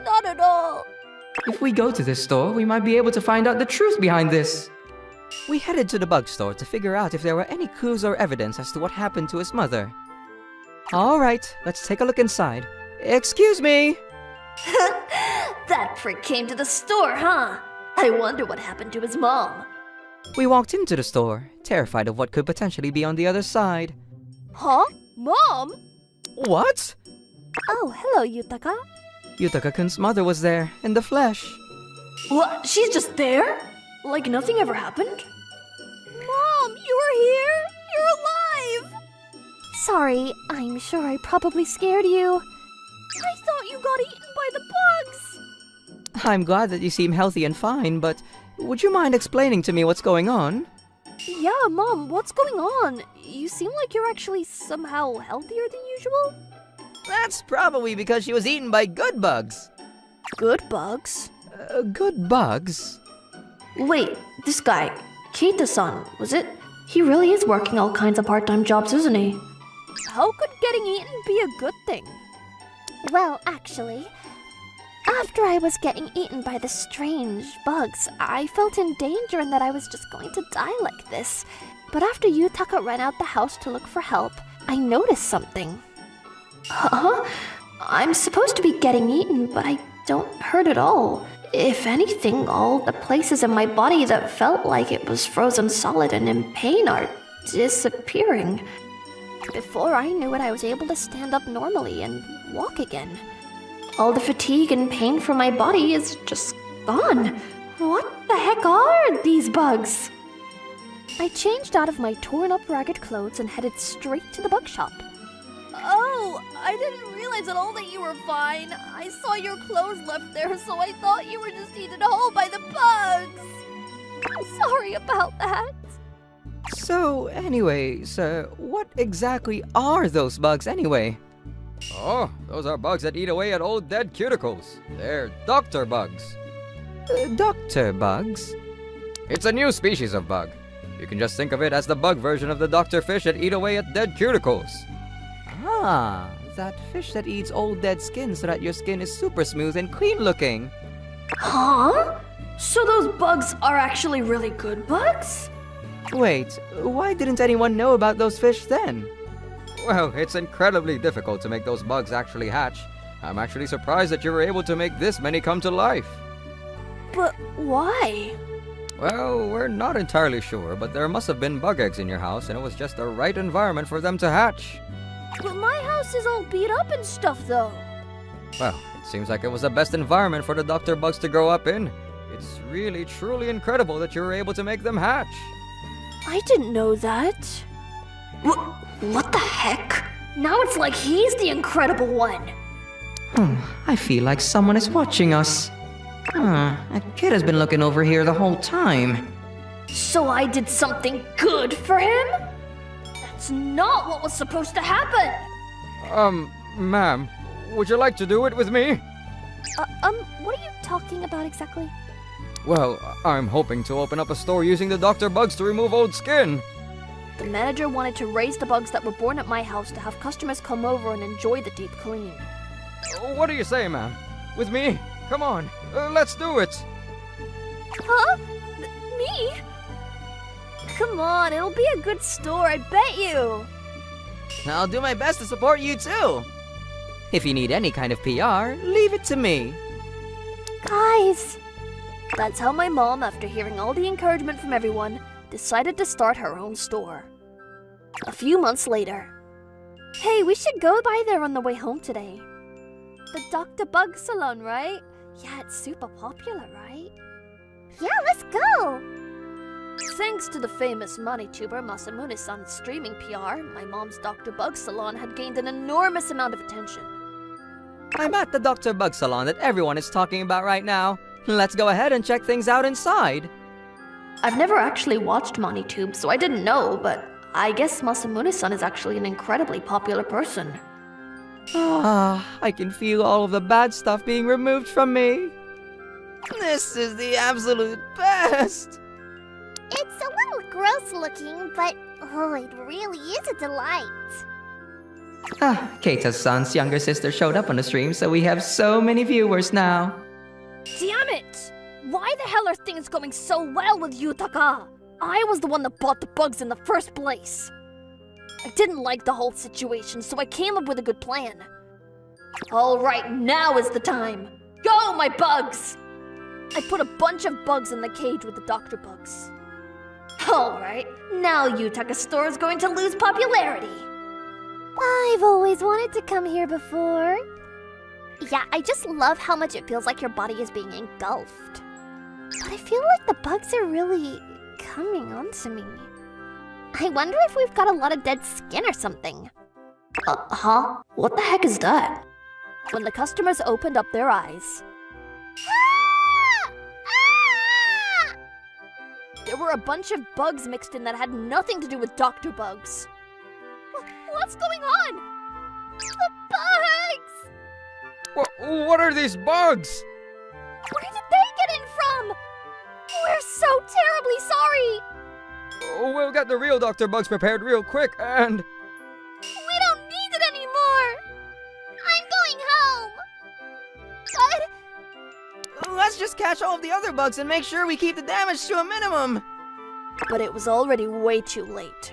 Not at all. If we go to this store, we might be able to find out the truth behind this. We headed to the bug store to figure out if there were any clues or evidence as to what happened to his mother. Alright, let's take a look inside. Excuse me! That prick came to the store, huh? I wonder what happened to his mom. We walked into the store, terrified of what could potentially be on the other side. Huh? Mom? What? Oh, hello, Yutaka. Yutaka-kun's mother was there, in the flesh. What? She's just there? Like nothing ever happened? Mom, you were here? You're alive! Sorry, I'm sure I probably scared you. I thought you got eaten by the bugs! I'm glad that you seem healthy and fine, but would you mind explaining to me what's going on? Yeah, Mom, what's going on? You seem like you're actually somehow healthier than usual? That's probably because she was eaten by good bugs. Good bugs? Good bugs? Wait, this guy, Keita-san, was it? He really is working all kinds of part-time jobs, isn't he? How could getting eaten be a good thing? Well, actually, after I was getting eaten by the strange bugs, I felt in danger and that I was just going to die like this. But after Yutaka ran out the house to look for help, I noticed something. Huh? I'm supposed to be getting eaten, but I don't hurt at all. If anything, all the places in my body that felt like it was frozen solid and in pain are disappearing. Before I knew it, I was able to stand up normally and walk again. All the fatigue and pain from my body is just gone. What the heck are these bugs? I changed out of my torn up ragged clothes and headed straight to the bug shop. Oh, I didn't realize at all that you were fine. I saw your clothes left there, so I thought you were just eaten whole by the bugs. I'm sorry about that. So, anyways, what exactly are those bugs anyway? Oh, those are bugs that eat away at old dead cuticles. They're doctor bugs. Doctor bugs? It's a new species of bug. You can just think of it as the bug version of the doctor fish that eat away at dead cuticles. Ah, that fish that eats old dead skin so that your skin is super smooth and clean looking. Huh? So those bugs are actually really good bugs? Wait, why didn't anyone know about those fish then? Well, it's incredibly difficult to make those bugs actually hatch. I'm actually surprised that you were able to make this many come to life. But why? Well, we're not entirely sure, but there must have been bug eggs in your house, and it was just the right environment for them to hatch. But my house is all beat up and stuff, though. Well, it seems like it was the best environment for the doctor bugs to grow up in. It's really, truly incredible that you were able to make them hatch. I didn't know that. What the heck? Now it's like he's the incredible one. I feel like someone is watching us. A kid has been looking over here the whole time. So I did something good for him? That's not what was supposed to happen. Ma'am, would you like to do it with me? What are you talking about exactly? Well, I'm hoping to open up a store using the doctor bugs to remove old skin. The manager wanted to raise the bugs that were born at my house to have customers come over and enjoy the deep clean. What do you say, ma'am? With me? Come on, let's do it. Huh? Me? Come on, it'll be a good store, I bet you. I'll do my best to support you too. If you need any kind of PR, leave it to me. Guys! That's how my mom, after hearing all the encouragement from everyone, decided to start her own store. A few months later. Hey, we should go by there on the way home today. The Dr. Bug Salon, right? Yeah, it's super popular, right? Yeah, let's go! Thanks to the famous Manituber Masamune-san's streaming PR, my mom's Dr. Bug Salon had gained an enormous amount of attention. I'm at the Dr. Bug Salon that everyone is talking about right now. Let's go ahead and check things out inside. I've never actually watched Manitube, so I didn't know, but I guess Masamune-san is actually an incredibly popular person. I can feel all of the bad stuff being removed from me. This is the absolute best. It's a little gross looking, but oh, it really is a delight. Keita's son's younger sister showed up on the stream, so we have so many viewers now. Damn it! Why the hell are things going so well with Yutaka? I was the one that bought the bugs in the first place. I didn't like the whole situation, so I came up with a good plan. Alright, now is the time. Go, my bugs! I put a bunch of bugs in the cage with the doctor bugs. Alright, now Yutaka's store is going to lose popularity. I've always wanted to come here before. Yeah, I just love how much it feels like your body is being engulfed. But I feel like the bugs are really coming onto me. I wonder if we've got a lot of dead skin or something. Huh? What the heck is that? When the customers opened up their eyes, there were a bunch of bugs mixed in that had nothing to do with Dr. Bugs. What's going on? The bugs! What are these bugs? Where did they get in from? We're so terribly sorry! We'll get the real Dr. Bugs prepared real quick, and... We don't need it anymore! I'm going home! Let's just catch all of the other bugs and make sure we keep the damage to a minimum. But it was already way too late.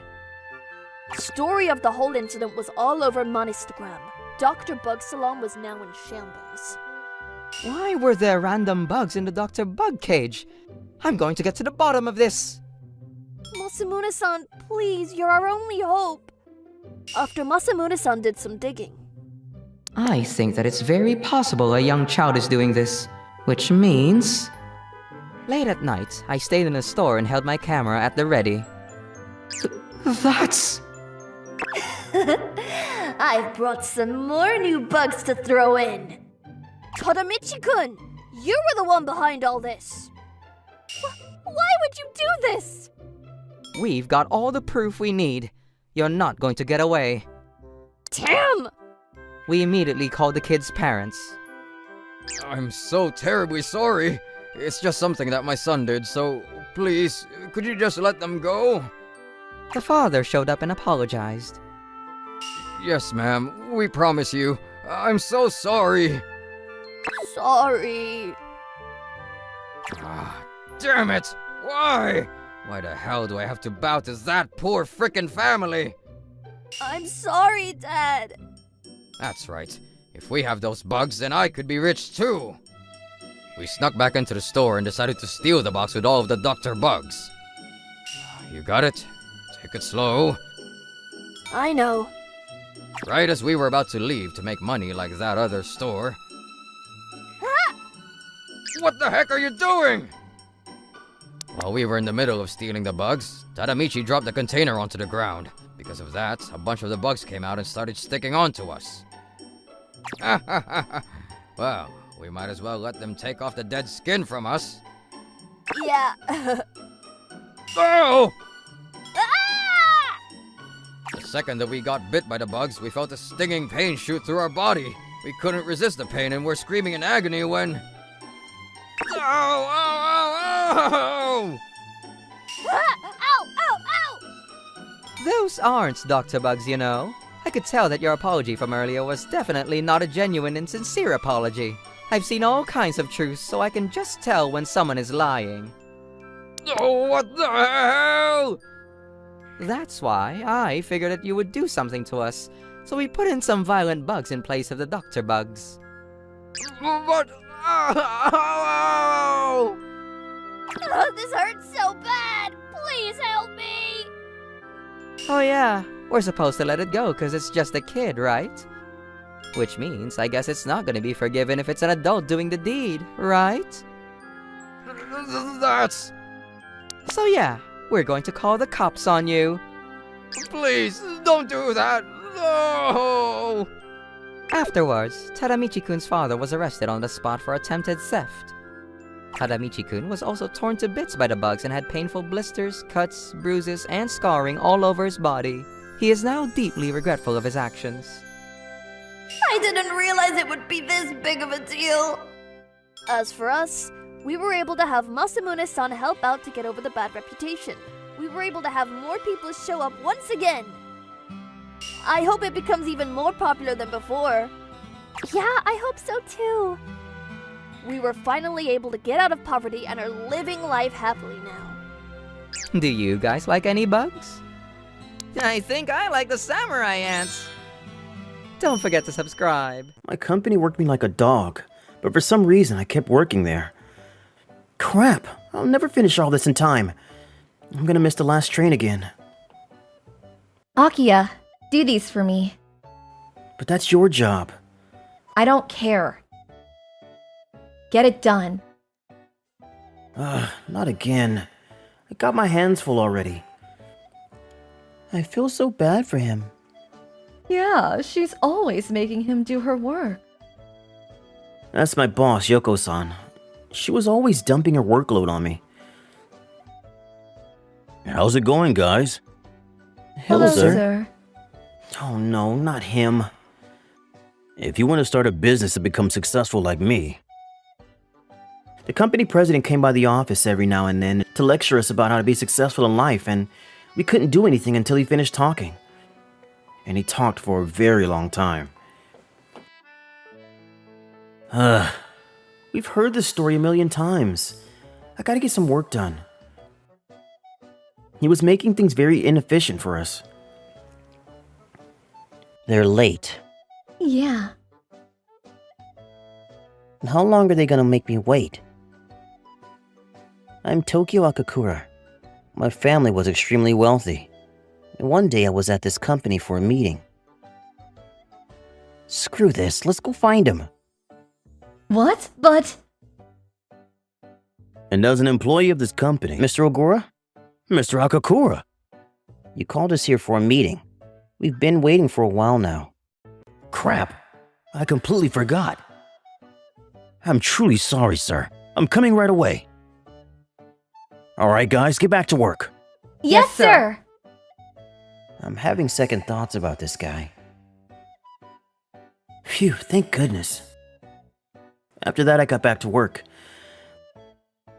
Story of the whole incident was all over Instagram. Dr. Bug Salon was now in shambles. Why were there random bugs in the Dr. Bug cage? I'm going to get to the bottom of this. Masamune-san, please, you're our only hope. After Masamune-san did some digging. I think that it's very possible a young child is doing this, which means... Late at night, I stayed in a store and held my camera at the ready. That's... I've brought some more new bugs to throw in. Tadamichi-kun, you were the one behind all this. Why would you do this? We've got all the proof we need. You're not going to get away. Damn! We immediately called the kids' parents. I'm so terribly sorry. It's just something that my son did, so please, could you just let them go? The father showed up and apologized. Yes, ma'am, we promise you. I'm so sorry. Sorry. Ah, damn it! Why? Why the hell do I have to bow to that poor frickin' family? I'm sorry, Dad. That's right. If we have those bugs, then I could be rich too. We snuck back into the store and decided to steal the box with all of the Dr. Bugs. You got it? Take it slow. I know. Right as we were about to leave to make money like that other store. What the heck are you doing? While we were in the middle of stealing the bugs, Tadamichi dropped the container onto the ground. Because of that, a bunch of the bugs came out and started sticking onto us. Well, we might as well let them take off the dead skin from us. Yeah. Oh! Ah! The second that we got bit by the bugs, we felt a stinging pain shoot through our body. We couldn't resist the pain and were screaming in agony when... Ow! Ow! Ow! Ow! Ah! Ow! Ow! Ow! Those aren't Dr. Bugs, you know. I could tell that your apology from earlier was definitely not a genuine and sincere apology. I've seen all kinds of truths, so I can just tell when someone is lying. Oh, what the hell? That's why I figured that you would do something to us, so we put in some violent bugs in place of the Dr. Bugs. What? Ow! Oh, this hurts so bad. Please help me. Oh yeah, we're supposed to let it go because it's just a kid, right? Which means I guess it's not gonna be forgiven if it's an adult doing the deed, right? That's... So yeah, we're going to call the cops on you. Please, don't do that. No! Afterwards, Tadamichi-kun's father was arrested on the spot for attempted theft. Tadamichi-kun was also torn to bits by the bugs and had painful blisters, cuts, bruises, and scarring all over his body. He is now deeply regretful of his actions. I didn't realize it would be this big of a deal. As for us, we were able to have Masamune-san help out to get over the bad reputation. We were able to have more people show up once again. I hope it becomes even more popular than before. Yeah, I hope so too. We were finally able to get out of poverty and are living life happily now. Do you guys like any bugs? I think I like the samurai ants. Don't forget to subscribe. My company worked me like a dog, but for some reason I kept working there. Crap, I'll never finish all this in time. I'm gonna miss the last train again. Akiya, do these for me. But that's your job. I don't care. Get it done. Not again. I got my hands full already. I feel so bad for him. Yeah, she's always making him do her work. That's my boss, Yoko-san. She was always dumping her workload on me. How's it going, guys? Hello, sir. sir. Oh no, not him. If you want to start a business and become successful like me, The company president came by the office every now and then to lecture us about how to be successful in life, and we couldn't do anything until he finished talking. And he talked for a very long time. We've heard this story a million times. I gotta get some work done. He was making things very inefficient for us. They're late. Yeah. How long are they gonna make me wait? I'm Tokyo Akakura. My family was extremely wealthy. And one day I was at this company for a meeting. Screw this, let's go find him. What? But... And as an employee of this company, Mr. Ogura? Mr. Akakura! You called us here for a meeting. We've been waiting for a while now. Crap, I completely forgot. I'm truly sorry, sir. I'm coming right away. Alright guys, get back to work. Yes, sir. I'm having second thoughts about this guy. Phew, thank goodness. After that, I got back to work.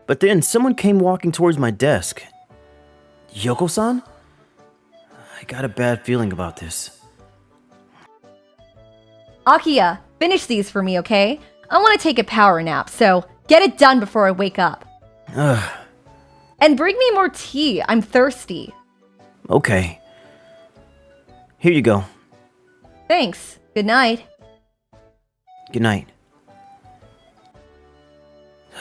But then someone came walking towards my desk. Yoko-san? I got a bad feeling about this. Akiya, finish these for me, okay? I want to take a power nap, so get it done before I wake up. Ugh. And bring me more tea. I'm thirsty. Okay. Here you go. Thanks. Good night. Good night.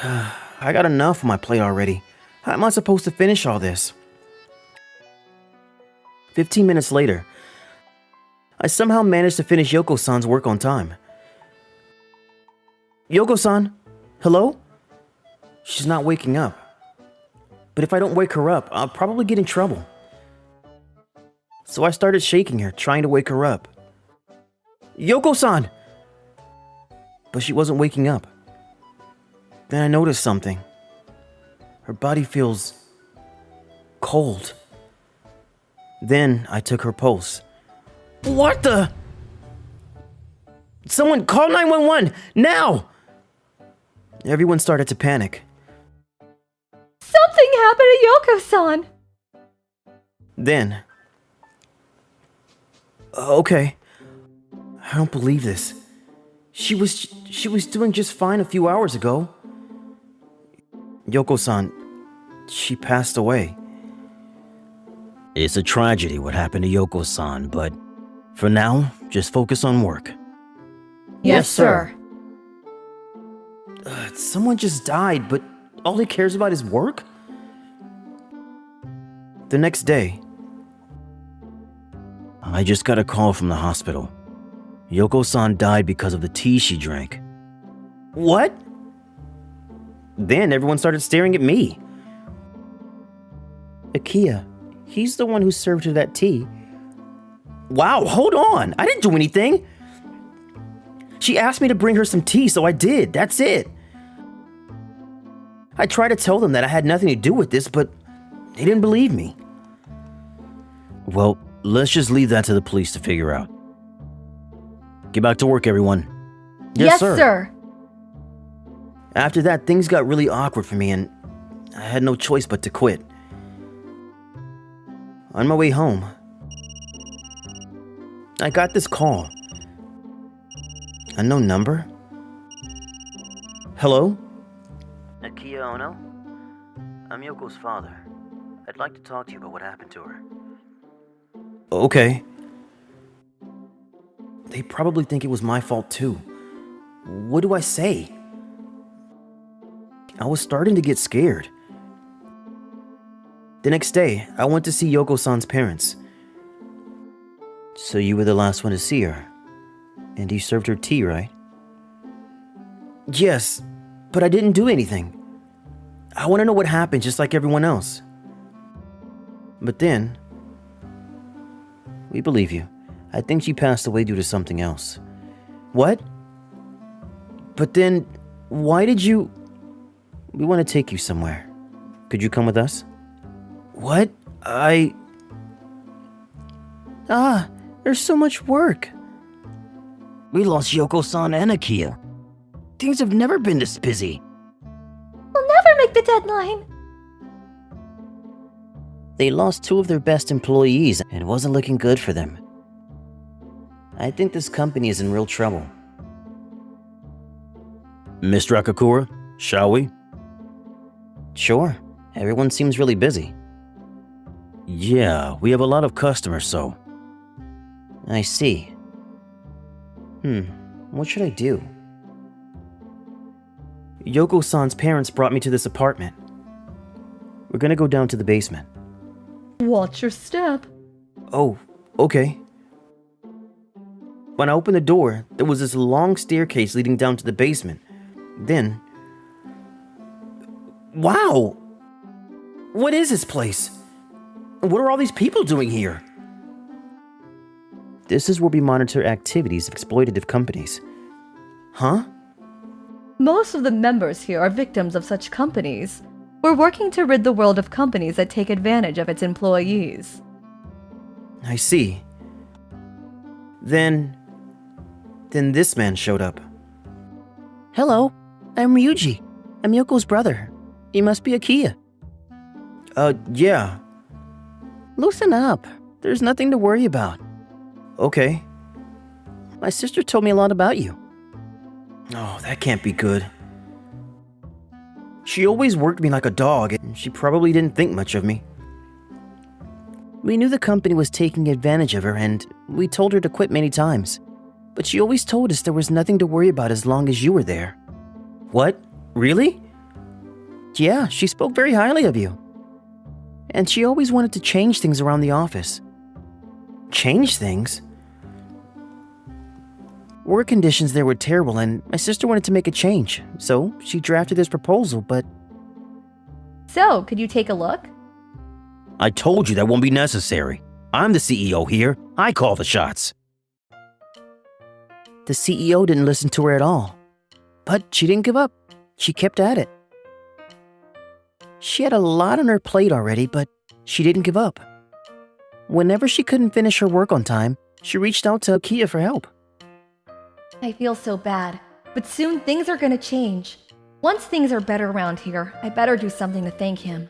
I got enough on my plate already. How am I supposed to finish all this? 15 minutes later, I somehow managed to finish Yoko-san's work on time. Yoko-san? Hello? She's not waking up. But if I don't wake her up, I'll probably get in trouble. So I started shaking her, trying to wake her up. Yoko-san! But she wasn't waking up. Then I noticed something. Her body feels cold. Then I took her pulse. What the? Someone call 911 now! Everyone started to panic. Something happened to Yoko-san. Then, okay, I don't believe this. She was doing just fine a few hours ago. Yoko-san, she passed away. It's a tragedy what happened to Yoko-san, but for now, just focus on work. Yes, sir. Someone just died, but all he cares about is work? The next day, I just got a call from the hospital. Yoko-san died because of the tea she drank. what? Then everyone started staring at me. Akiya, he's the one who served her that tea. Wow, hold on. I didn't do anything. She asked me to bring her some tea, so I did. That's it. I tried to tell them that I had nothing to do with this, but they didn't believe me. Well, let's just leave that to the police to figure out. Get back to work, everyone. Yes, sir. After that, things got really awkward for me, and I had no choice but to quit. On my way home, I got this call. Unknown number? Hello? Akiya Ono? I'm Yoko's father. I'd like to talk to you about what happened to her. Okay. They probably think it was my fault too. What do I say? I was starting to get scared. The next day, I went to see Yoko-san's parents. So you were the last one to see her. And you served her tea, right? Yes, but I didn't do anything. I want to know what happened just like everyone else. But then, we believe you. I think she passed away due to something else. What? But then, why did you... We want to take you somewhere. Could you come with us? What? There's so much work. We lost Yoko-san and Akiya. Things have never been this busy. We'll never make the deadline. They lost two of their best employees, and it wasn't looking good for them. I think this company is in real trouble. Mr. Akakura, shall we? Sure. Everyone seems really busy. Yeah, we have a lot of customers, so. I see. What should I do? Yoko-san's parents brought me to this apartment. We're gonna go down to the basement. Watch your step. Oh, okay. When I opened the door, there was this long staircase leading down to the basement. Then... Wow! What is this place? What are all these people doing here? This is where we monitor activities of exploitative companies. Huh? Most of the members here are victims of such companies. We're working to rid the world of companies that take advantage of its employees. I see. Then this man showed up. Hello, I'm Ryuji. I'm Yoko's brother. You must be Akiya. Yeah. Loosen up. There's nothing to worry about. Okay. My sister told me a lot about you. Oh, that can't be good. She always worked me like a dog, and she probably didn't think much of me. We knew the company was taking advantage of her, and we told her to quit many times. But she always told us there was nothing to worry about as long as you were there. What? Really? Yeah, she spoke very highly of you. And she always wanted to change things around the office. Change things? Work conditions there were terrible, and my sister wanted to make a change, so she drafted this proposal, but... So, could you take a look? I told you that won't be necessary. I'm the CEO here. I call the shots. The CEO didn't listen to her at all. But she didn't give up. She kept at it. She had a lot on her plate already, but she didn't give up. Whenever she couldn't finish her work on time, she reached out to Akiya for help. I feel so bad, but soon things are gonna change. Once things are better around here, I better do something to thank him.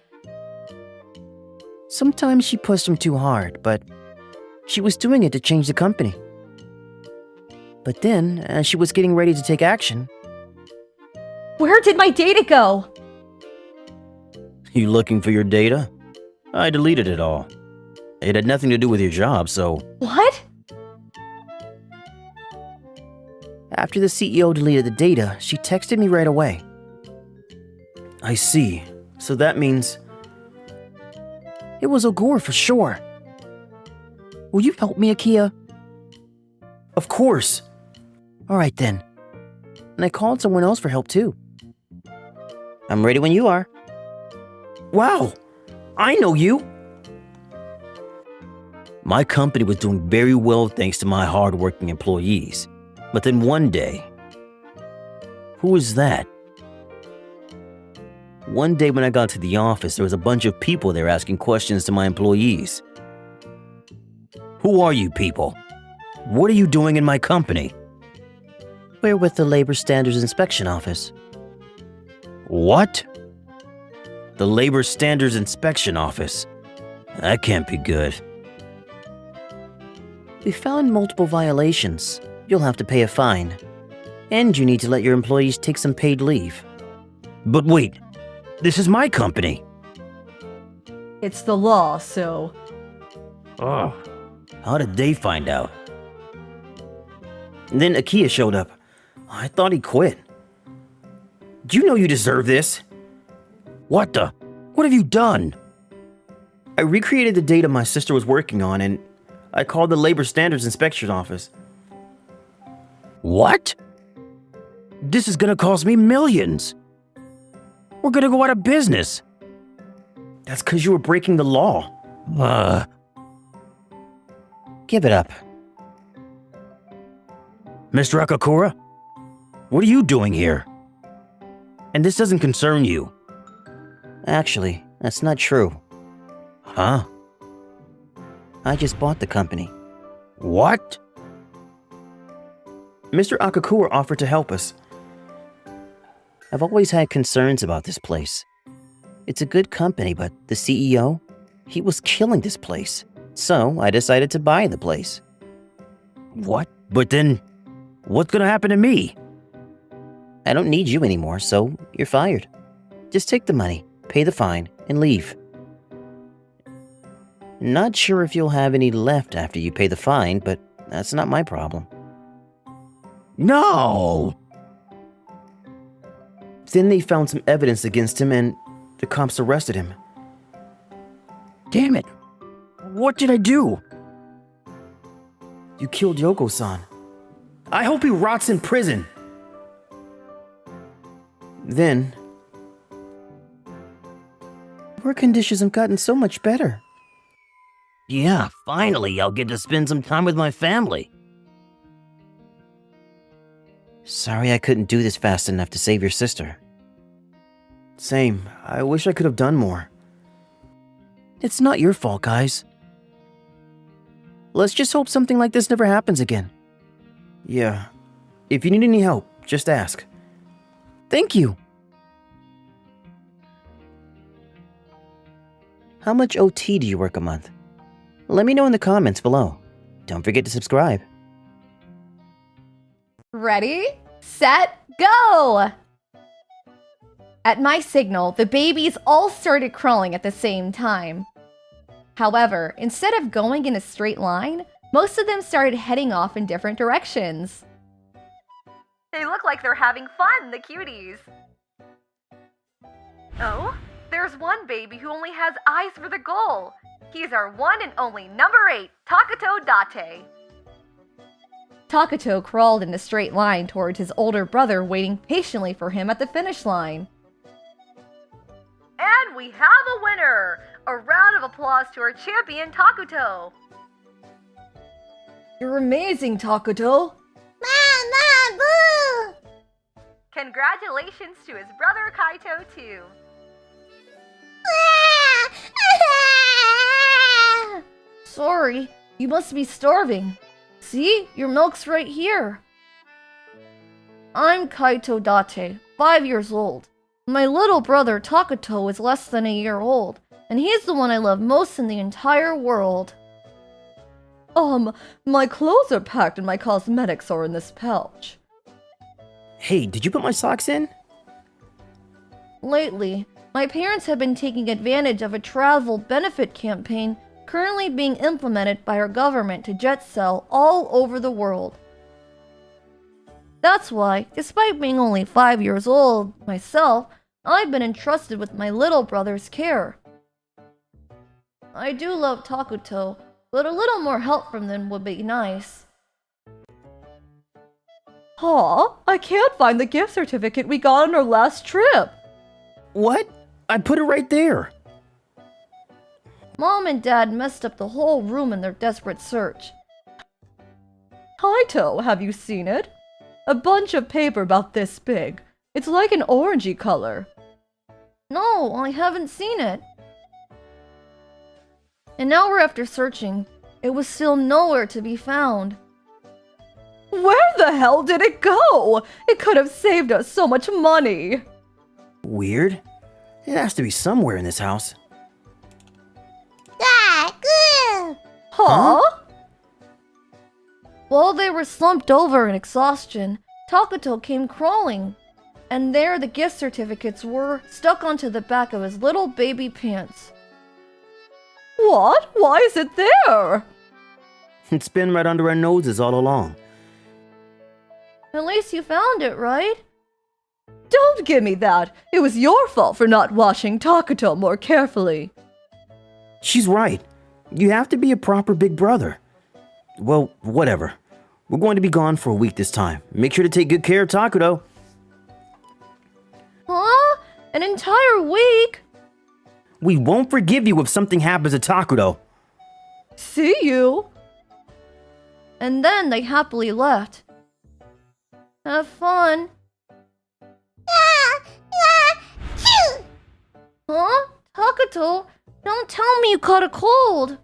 Sometimes she pushed him too hard, but she was doing it to change the company. But then, as she was getting ready to take action... Where did my data go? You looking for your data? I deleted it all. It had nothing to do with your job, so... What? After the CEO deleted the data, she texted me right away. I see. So that means... It was Ogura for sure. Will you help me, Akiya? Of course. Alright then. And I called someone else for help too. I'm ready when you are. Wow! I know you! My company was doing very well thanks to my hard-working employees. But then one day... Who is that? One day when I got to the office, there was a bunch of people there asking questions to my employees. Who are you people? What are you doing in my company? We're with the Labor Standards Inspection Office. What? The Labor Standards Inspection Office? That can't be good. We found multiple violations. You'll have to pay a fine. And you need to let your employees take some paid leave. But wait, this is my company. It's the law, so... Oh, how did they find out? And then Akiya showed up. I thought he quit. Do you know you deserve this? What the? What have you done? I recreated the data my sister was working on, and I called the Labor Standards Inspection Office. What? This is gonna cost me millions. We're gonna go out of business. That's because you were breaking the law. Give it up. Mr. Akakura? What are you doing here? And this doesn't concern you. Actually, that's not true. Huh? I just bought the company. What? Mr. Akakura offered to help us. I've always had concerns about this place. It's a good company, but the CEO, he was killing this place. So I decided to buy the place. What? But then, what's gonna happen to me? I don't need you anymore, so you're fired. Just take the money, pay the fine, and leave. Not sure if you'll have any left after you pay the fine, but that's not my problem. No! Then they found some evidence against him and the cops arrested him. Damn it! What did I do? You killed Yoko-san. I hope he rots in prison! Then, work conditions have gotten so much better. Yeah, finally I'll get to spend some time with my family. Sorry I couldn't do this fast enough to save your sister. Same. I wish I could have done more. It's not your fault, guys. Let's just hope something like this never happens again. Yeah. If you need any help, just ask. Thank you. How much OT do you work a month? Let me know in the comments below. Don't forget to subscribe. Ready, set, go! At my signal, the babies all started crawling at the same time. However, instead of going in a straight line, most of them started heading off in different directions. They look like they're having fun, the cuties. Oh, there's one baby who only has eyes for the goal. He's our one and only number 8, Takuto Date. Takuto crawled in a straight line towards his older brother, waiting patiently for him at the finish line. And we have a winner! A round of applause to our champion, Takuto! You're amazing, Takuto! Mama, boo! Congratulations to his brother Kaito, too. Sorry, you must be starving. See, your milk's right here. I'm Kaito Date, 5 years old. My little brother Takuto is less than a year old, and he's the one I love most in the entire world. My clothes are packed and my cosmetics are in this pouch. Hey, did you put my socks in? Lately, my parents have been taking advantage of a travel benefit campaign currently being implemented by our government to jet sell all over the world. That's why, despite being only 5 years old myself, I've been entrusted with my little brother's care. I do love Takuto, but a little more help from them would be nice. Aw, I can't find the gift certificate we got on our last trip. What? I put it right there. Mom and Dad messed up the whole room in their desperate search. Kaito, have you seen it? A bunch of paper about this big. It's like an orangey color. No, I haven't seen it. An hour after searching, it was still nowhere to be found. Where the hell did it go? It could have saved us so much money. Weird. It has to be somewhere in this house. Huh? While they were slumped over in exhaustion, Takuto came crawling. And there the gift certificates were, stuck onto the back of his little baby pants. What? Why is it there? It's been right under our noses all along. At least you found it, right? Don't give me that! It was your fault for not watching Takuto more carefully. She's right. You have to be a proper big brother. Well, whatever. We're going to be gone for a week this time. Make sure to take good care of Takuto. Huh? An entire week? We won't forgive you if something happens to Takuto. See you. And then they happily left. Have fun. Huh? Takuto, don't tell me you caught a cold.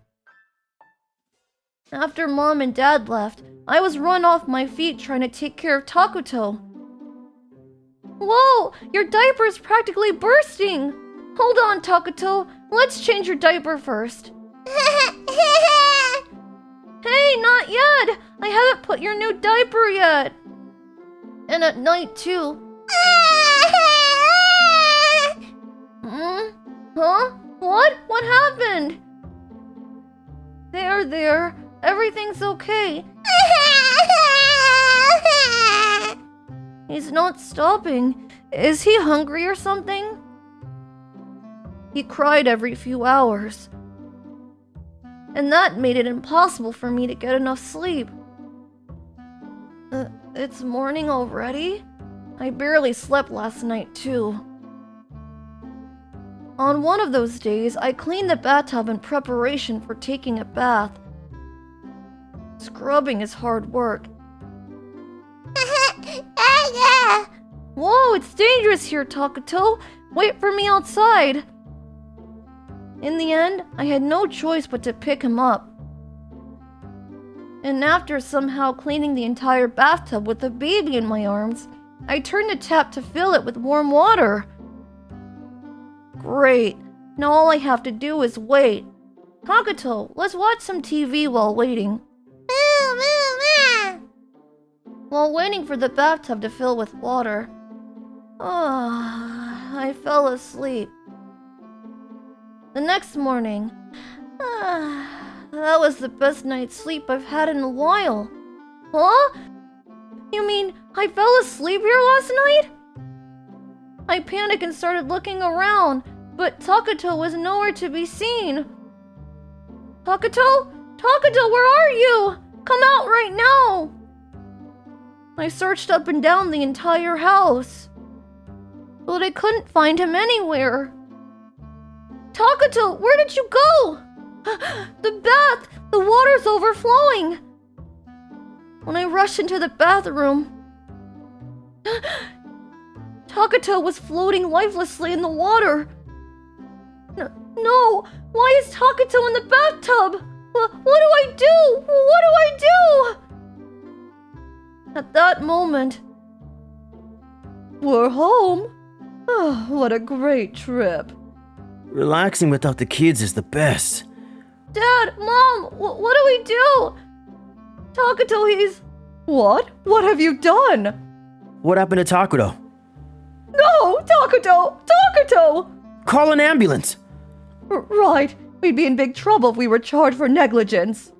After Mom and Dad left, I was run off my feet trying to take care of Takuto. Whoa, your diaper is practically bursting. Hold on, Takuto. Let's change your diaper first. Hey, not yet. I haven't put your new diaper yet. And at night, too. Huh? What? What happened? There. Everything's okay. He's not stopping. Is he hungry or something? He cried every few hours. And that made it impossible for me to get enough sleep. It's morning already? I barely slept last night, too. On one of those days, I cleaned the bathtub in preparation for taking a bath. Scrubbing is hard work. Whoa, it's dangerous here, Takuto. Wait for me outside. In the end, I had no choice but to pick him up. And after somehow cleaning the entire bathtub with the baby in my arms, I turned the tap to fill it with warm water. Great. Now all I have to do is wait. Takuto, let's watch some TV while waiting. While waiting for the bathtub to fill with water, I fell asleep. The next morning, that was the best night's sleep I've had in a while. Huh? You mean I fell asleep here last night? I panicked and started looking around, but Takuto was nowhere to be seen. Takuto? Takuto, where are you? Come out right now! I searched up and down the entire house, but I couldn't find him anywhere. Takuto, where did you go? The bath! The water's overflowing! When I rushed into the bathroom, Takuto was floating lifelessly in the water. No! Why is Takuto in the bathtub? What do I do? What do I do? At that moment, we're home. Oh, what a great trip. Relaxing without the kids is the best. Dad, Mom, what do we do? Takuto, he's... What? What have you done? What happened to Takuto? No! Takuto! Call an ambulance! Right. We'd be in big trouble if we were charged for negligence.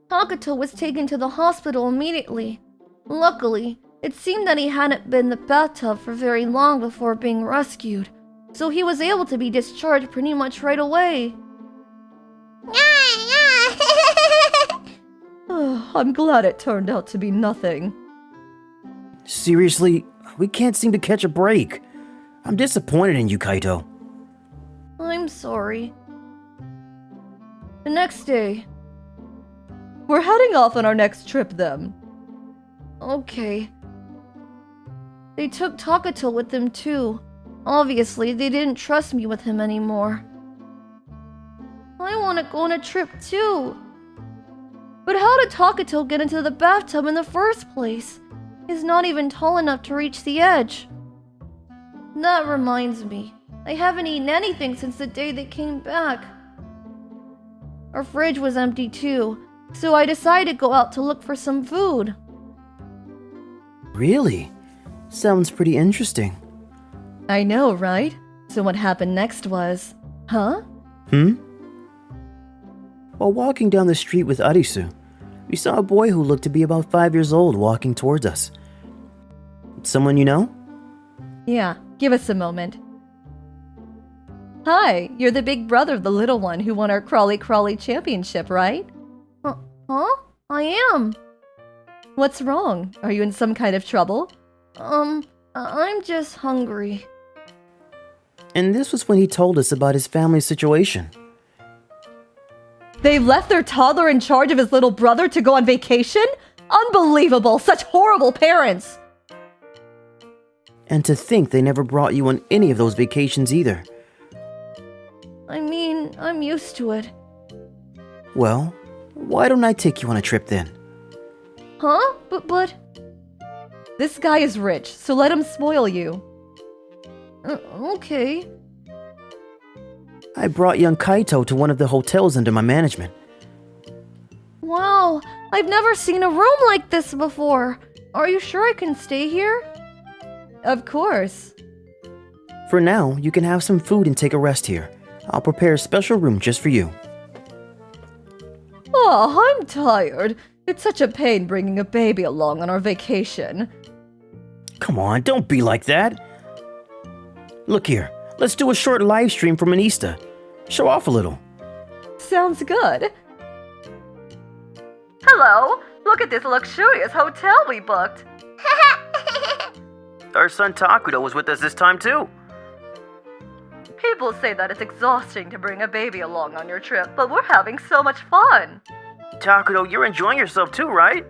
Takuto was taken to the hospital immediately. Luckily, it seemed that he hadn't been in the bathtub for very long before being rescued, so he was able to be discharged pretty much right away. I'm glad it turned out to be nothing. Seriously, we can't seem to catch a break. I'm disappointed in you, Kaito. I'm sorry. The next day. We're heading off on our next trip then. Okay. They took Takuto with them too. Obviously, they didn't trust me with him anymore. I want to go on a trip too. But how did Takuto get into the bathtub in the first place? He's not even tall enough to reach the edge. That reminds me, I haven't eaten anything since the day they came back. Our fridge was empty too, so I decided to go out to look for some food. Really? Sounds pretty interesting. I know, right? So what happened next was... Huh? While walking down the street with Arisu, we saw a boy who looked to be about 5 years old walking towards us. Someone you know? Yeah, give us a moment. Hi, you're the big brother of the little one who won our Crawly Crawly championship, right? Huh? I am. What's wrong? Are you in some kind of trouble? I'm just hungry. And this was when he told us about his family situation. They left their toddler in charge of his little brother to go on vacation? Unbelievable! Such horrible parents! And to think they never brought you on any of those vacations either. I mean, I'm used to it. Well, why don't I take you on a trip then? Huh? But... This guy is rich, so let him spoil you. Okay. I brought young Kaito to one of the hotels under my management. Wow, I've never seen a room like this before. Are you sure I can stay here? Of course. For now, you can have some food and take a rest here. I'll prepare a special room just for you. Oh, I'm tired. It's such a pain bringing a baby along on our vacation. Come on, don't be like that. Look here, let's do a short live stream from Anista. Show off a little. Sounds good. Hello, look at this luxurious hotel we booked. Our son Takudo was with us this time too. People say that it's exhausting to bring a baby along on your trip, but we're having so much fun. Takudo, you're enjoying yourself too, right?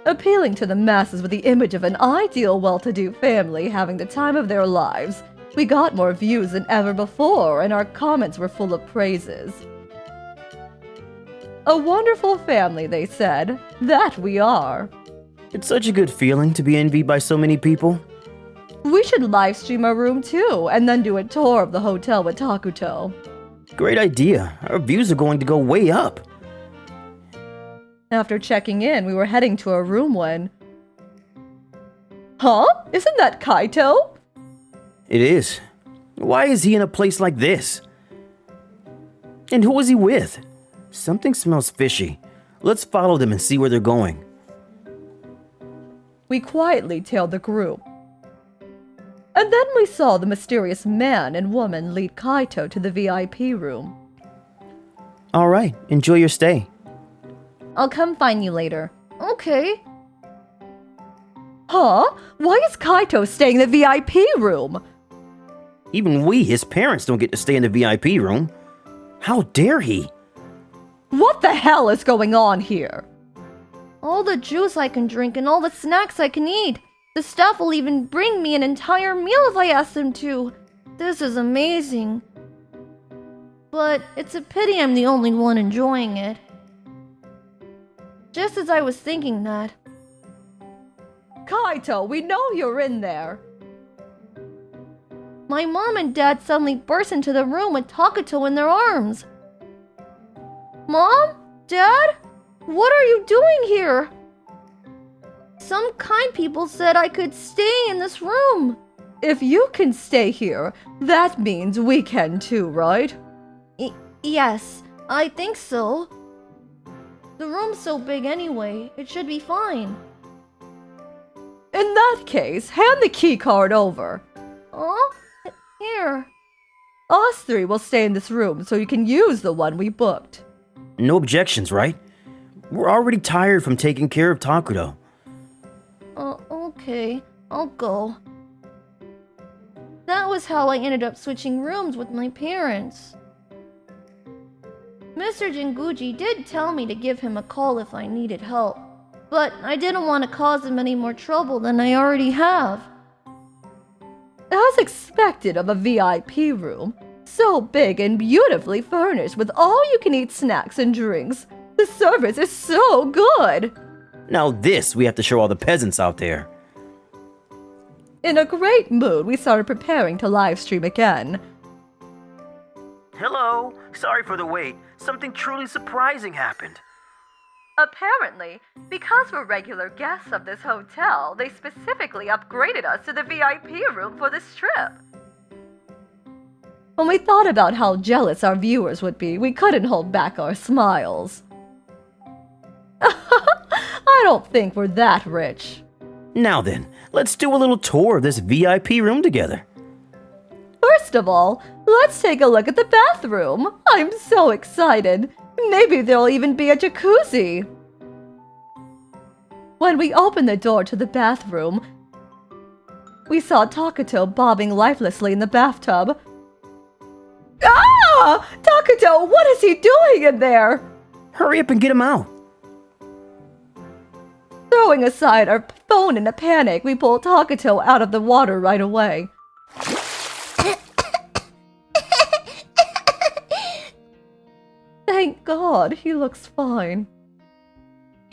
Appealing to the masses with the image of an ideal well-to-do family having the time of their lives, we got more views than ever before, and our comments were full of praises. A wonderful family, they said. That we are. It's such a good feeling to be envied by so many people. We should live stream our room too, and then do a tour of the hotel with Takuto. Great idea. Our views are going to go way up. After checking in, we were heading to our room when... Huh? Isn't that Kaito? It is. Why is he in a place like this? And who is he with? Something smells fishy. Let's follow them and see where they're going. We quietly tailed the group. And then we saw the mysterious man and woman lead Kaito to the VIP room. All right, enjoy your stay. I'll come find you later. Okay. Huh? Why is Kaito staying in the VIP room? Even we, his parents, don't get to stay in the VIP room. How dare he? What the hell is going on here? All the juice I can drink and all the snacks I can eat. The staff will even bring me an entire meal if I ask them to. This is amazing. But it's a pity I'm the only one enjoying it. Just as I was thinking that. Kaito, we know you're in there. My mom and dad suddenly burst into the room with Takuto in their arms. Mom? Dad? What are you doing here? Some kind people said I could stay in this room. If you can stay here, that means we can too, right? Yes, I think so. The room's so big anyway, it should be fine. In that case, hand the key card over. Oh, here. Us three will stay in this room so you can use the one we booked. No objections, right? We're already tired from taking care of Takudo. Okay, I'll go. That was how I ended up switching rooms with my parents. Mr. Jinguji did tell me to give him a call if I needed help, but I didn't want to cause him any more trouble than I already have. As expected of a VIP room, so big and beautifully furnished with all-you-can-eat snacks and drinks, the service is so good! Now this we have to show all the peasants out there. In a great mood, we started preparing to live stream again. Hello, sorry for the wait. Something truly surprising happened. Apparently, because we're regular guests of this hotel, they specifically upgraded us to the VIP room for this trip. When we thought about how jealous our viewers would be, we couldn't hold back our smiles. I don't think we're that rich. Now then, let's do a little tour of this VIP room together. First of all, let's take a look at the bathroom. I'm so excited. Maybe there'll even be a jacuzzi. When we opened the door to the bathroom, we saw Takuto bobbing lifelessly in the bathtub. Ah! Takuto, what is he doing in there? Hurry up and get him out. Throwing aside our phone in a panic, we pulled Takuto out of the water right away. Thank God, he looks fine.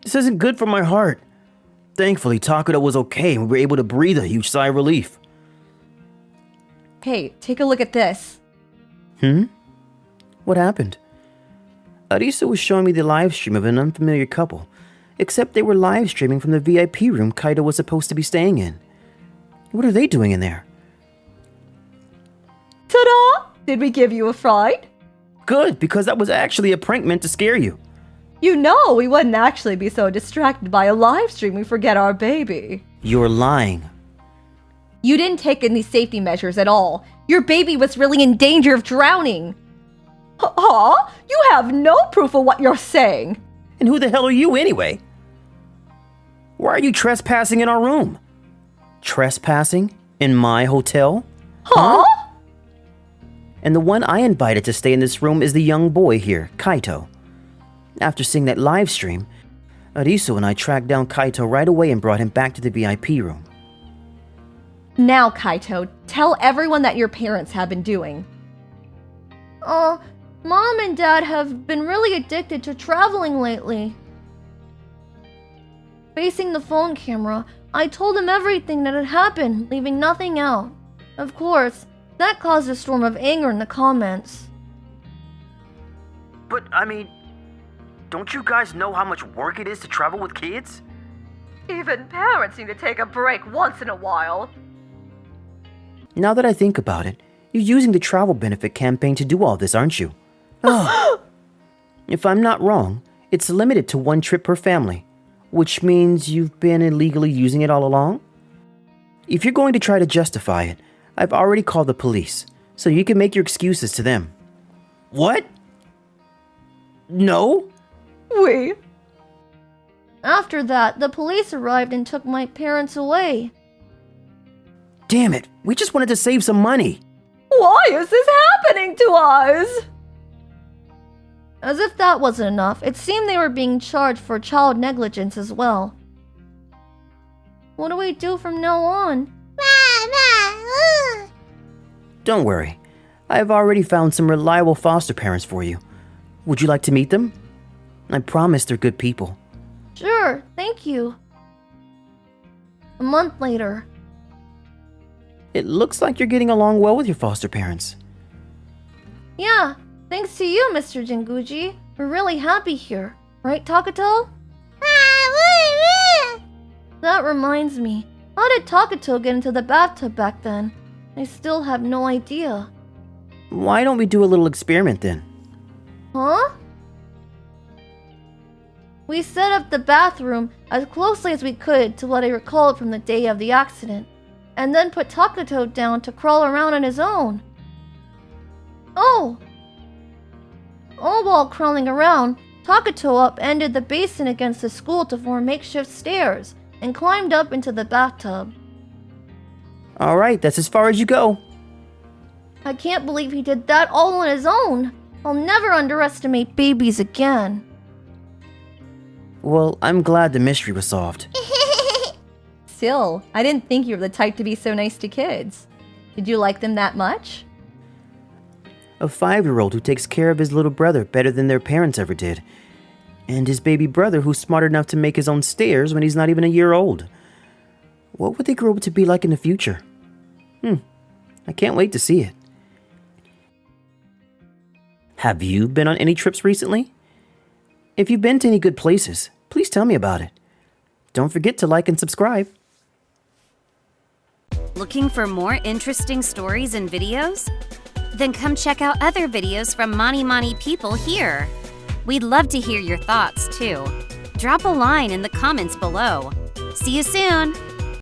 This isn't good for my heart. Thankfully, Takudo was okay and we were able to breathe a huge sigh of relief. Hey, take a look at this. What happened? Arisa was showing me the live stream of an unfamiliar couple, except they were live streaming from the VIP room Kaido was supposed to be staying in. What are they doing in there? Ta-da! Did we give you a fright? Good, because that was actually a prank meant to scare you. You know we wouldn't actually be so distracted by a live stream we forget our baby. You're lying. You didn't take any safety measures at all. Your baby was really in danger of drowning. Huh? You have no proof of what you're saying. And who the hell are you anyway? Why are you trespassing in our room? Trespassing? In my hotel? Huh? And the one I invited to stay in this room is the young boy here, Kaito. After seeing that live stream, Arisu and I tracked down Kaito right away and brought him back to the VIP room. Now, Kaito, tell everyone that your parents have been doing. Mom and Dad have been really addicted to traveling lately. Facing the phone camera, I told them everything that had happened, leaving nothing out. Of course, that caused a storm of anger in the comments. But, don't you guys know how much work it is to travel with kids? Even parents need to take a break once in a while. Now that I think about it, you're using the travel benefit campaign to do all this, aren't you? If I'm not wrong, it's limited to 1 trip per family, which means you've been illegally using it all along? If you're going to try to justify it, I've already called the police, so you can make your excuses to them. What? No? After that, the police arrived and took my parents away. Damn it, we just wanted to save some money. Why is this happening to us? As if that wasn't enough, it seemed they were being charged for child negligence as well. What do we do from now on? Don't worry, I've already found some reliable foster parents for you. Would you like to meet them? I promise they're good people. Sure, thank you. A month later. It looks like you're getting along well with your foster parents. Yeah, thanks to you, Mr. Jinguji. We're really happy here. Right, Takato? That reminds me. How did Takato get into the bathtub back then? I still have no idea. Why don't we do a little experiment then? Huh? We set up the bathroom as closely as we could to what I recalled from the day of the accident, and then put Takato down to crawl around on his own. Oh! All while crawling around, Takato upended the basin against the school to form makeshift stairs, and climbed up into the bathtub. Alright, that's as far as you go. I can't believe he did that all on his own. I'll never underestimate babies again. Well, I'm glad the mystery was solved. Still, I didn't think you were the type to be so nice to kids. Did you like them that much? A 5-year-old who takes care of his little brother better than their parents ever did. And his baby brother who's smart enough to make his own stairs when he's not even a year old. What would they grow up to be like in the future? I can't wait to see it. Have you been on any trips recently? If you've been to any good places, please tell me about it. Don't forget to like and subscribe. Looking for more interesting stories and videos? Then come check out other videos from Mani people here. We'd love to hear your thoughts too. Drop a line in the comments below. See you soon!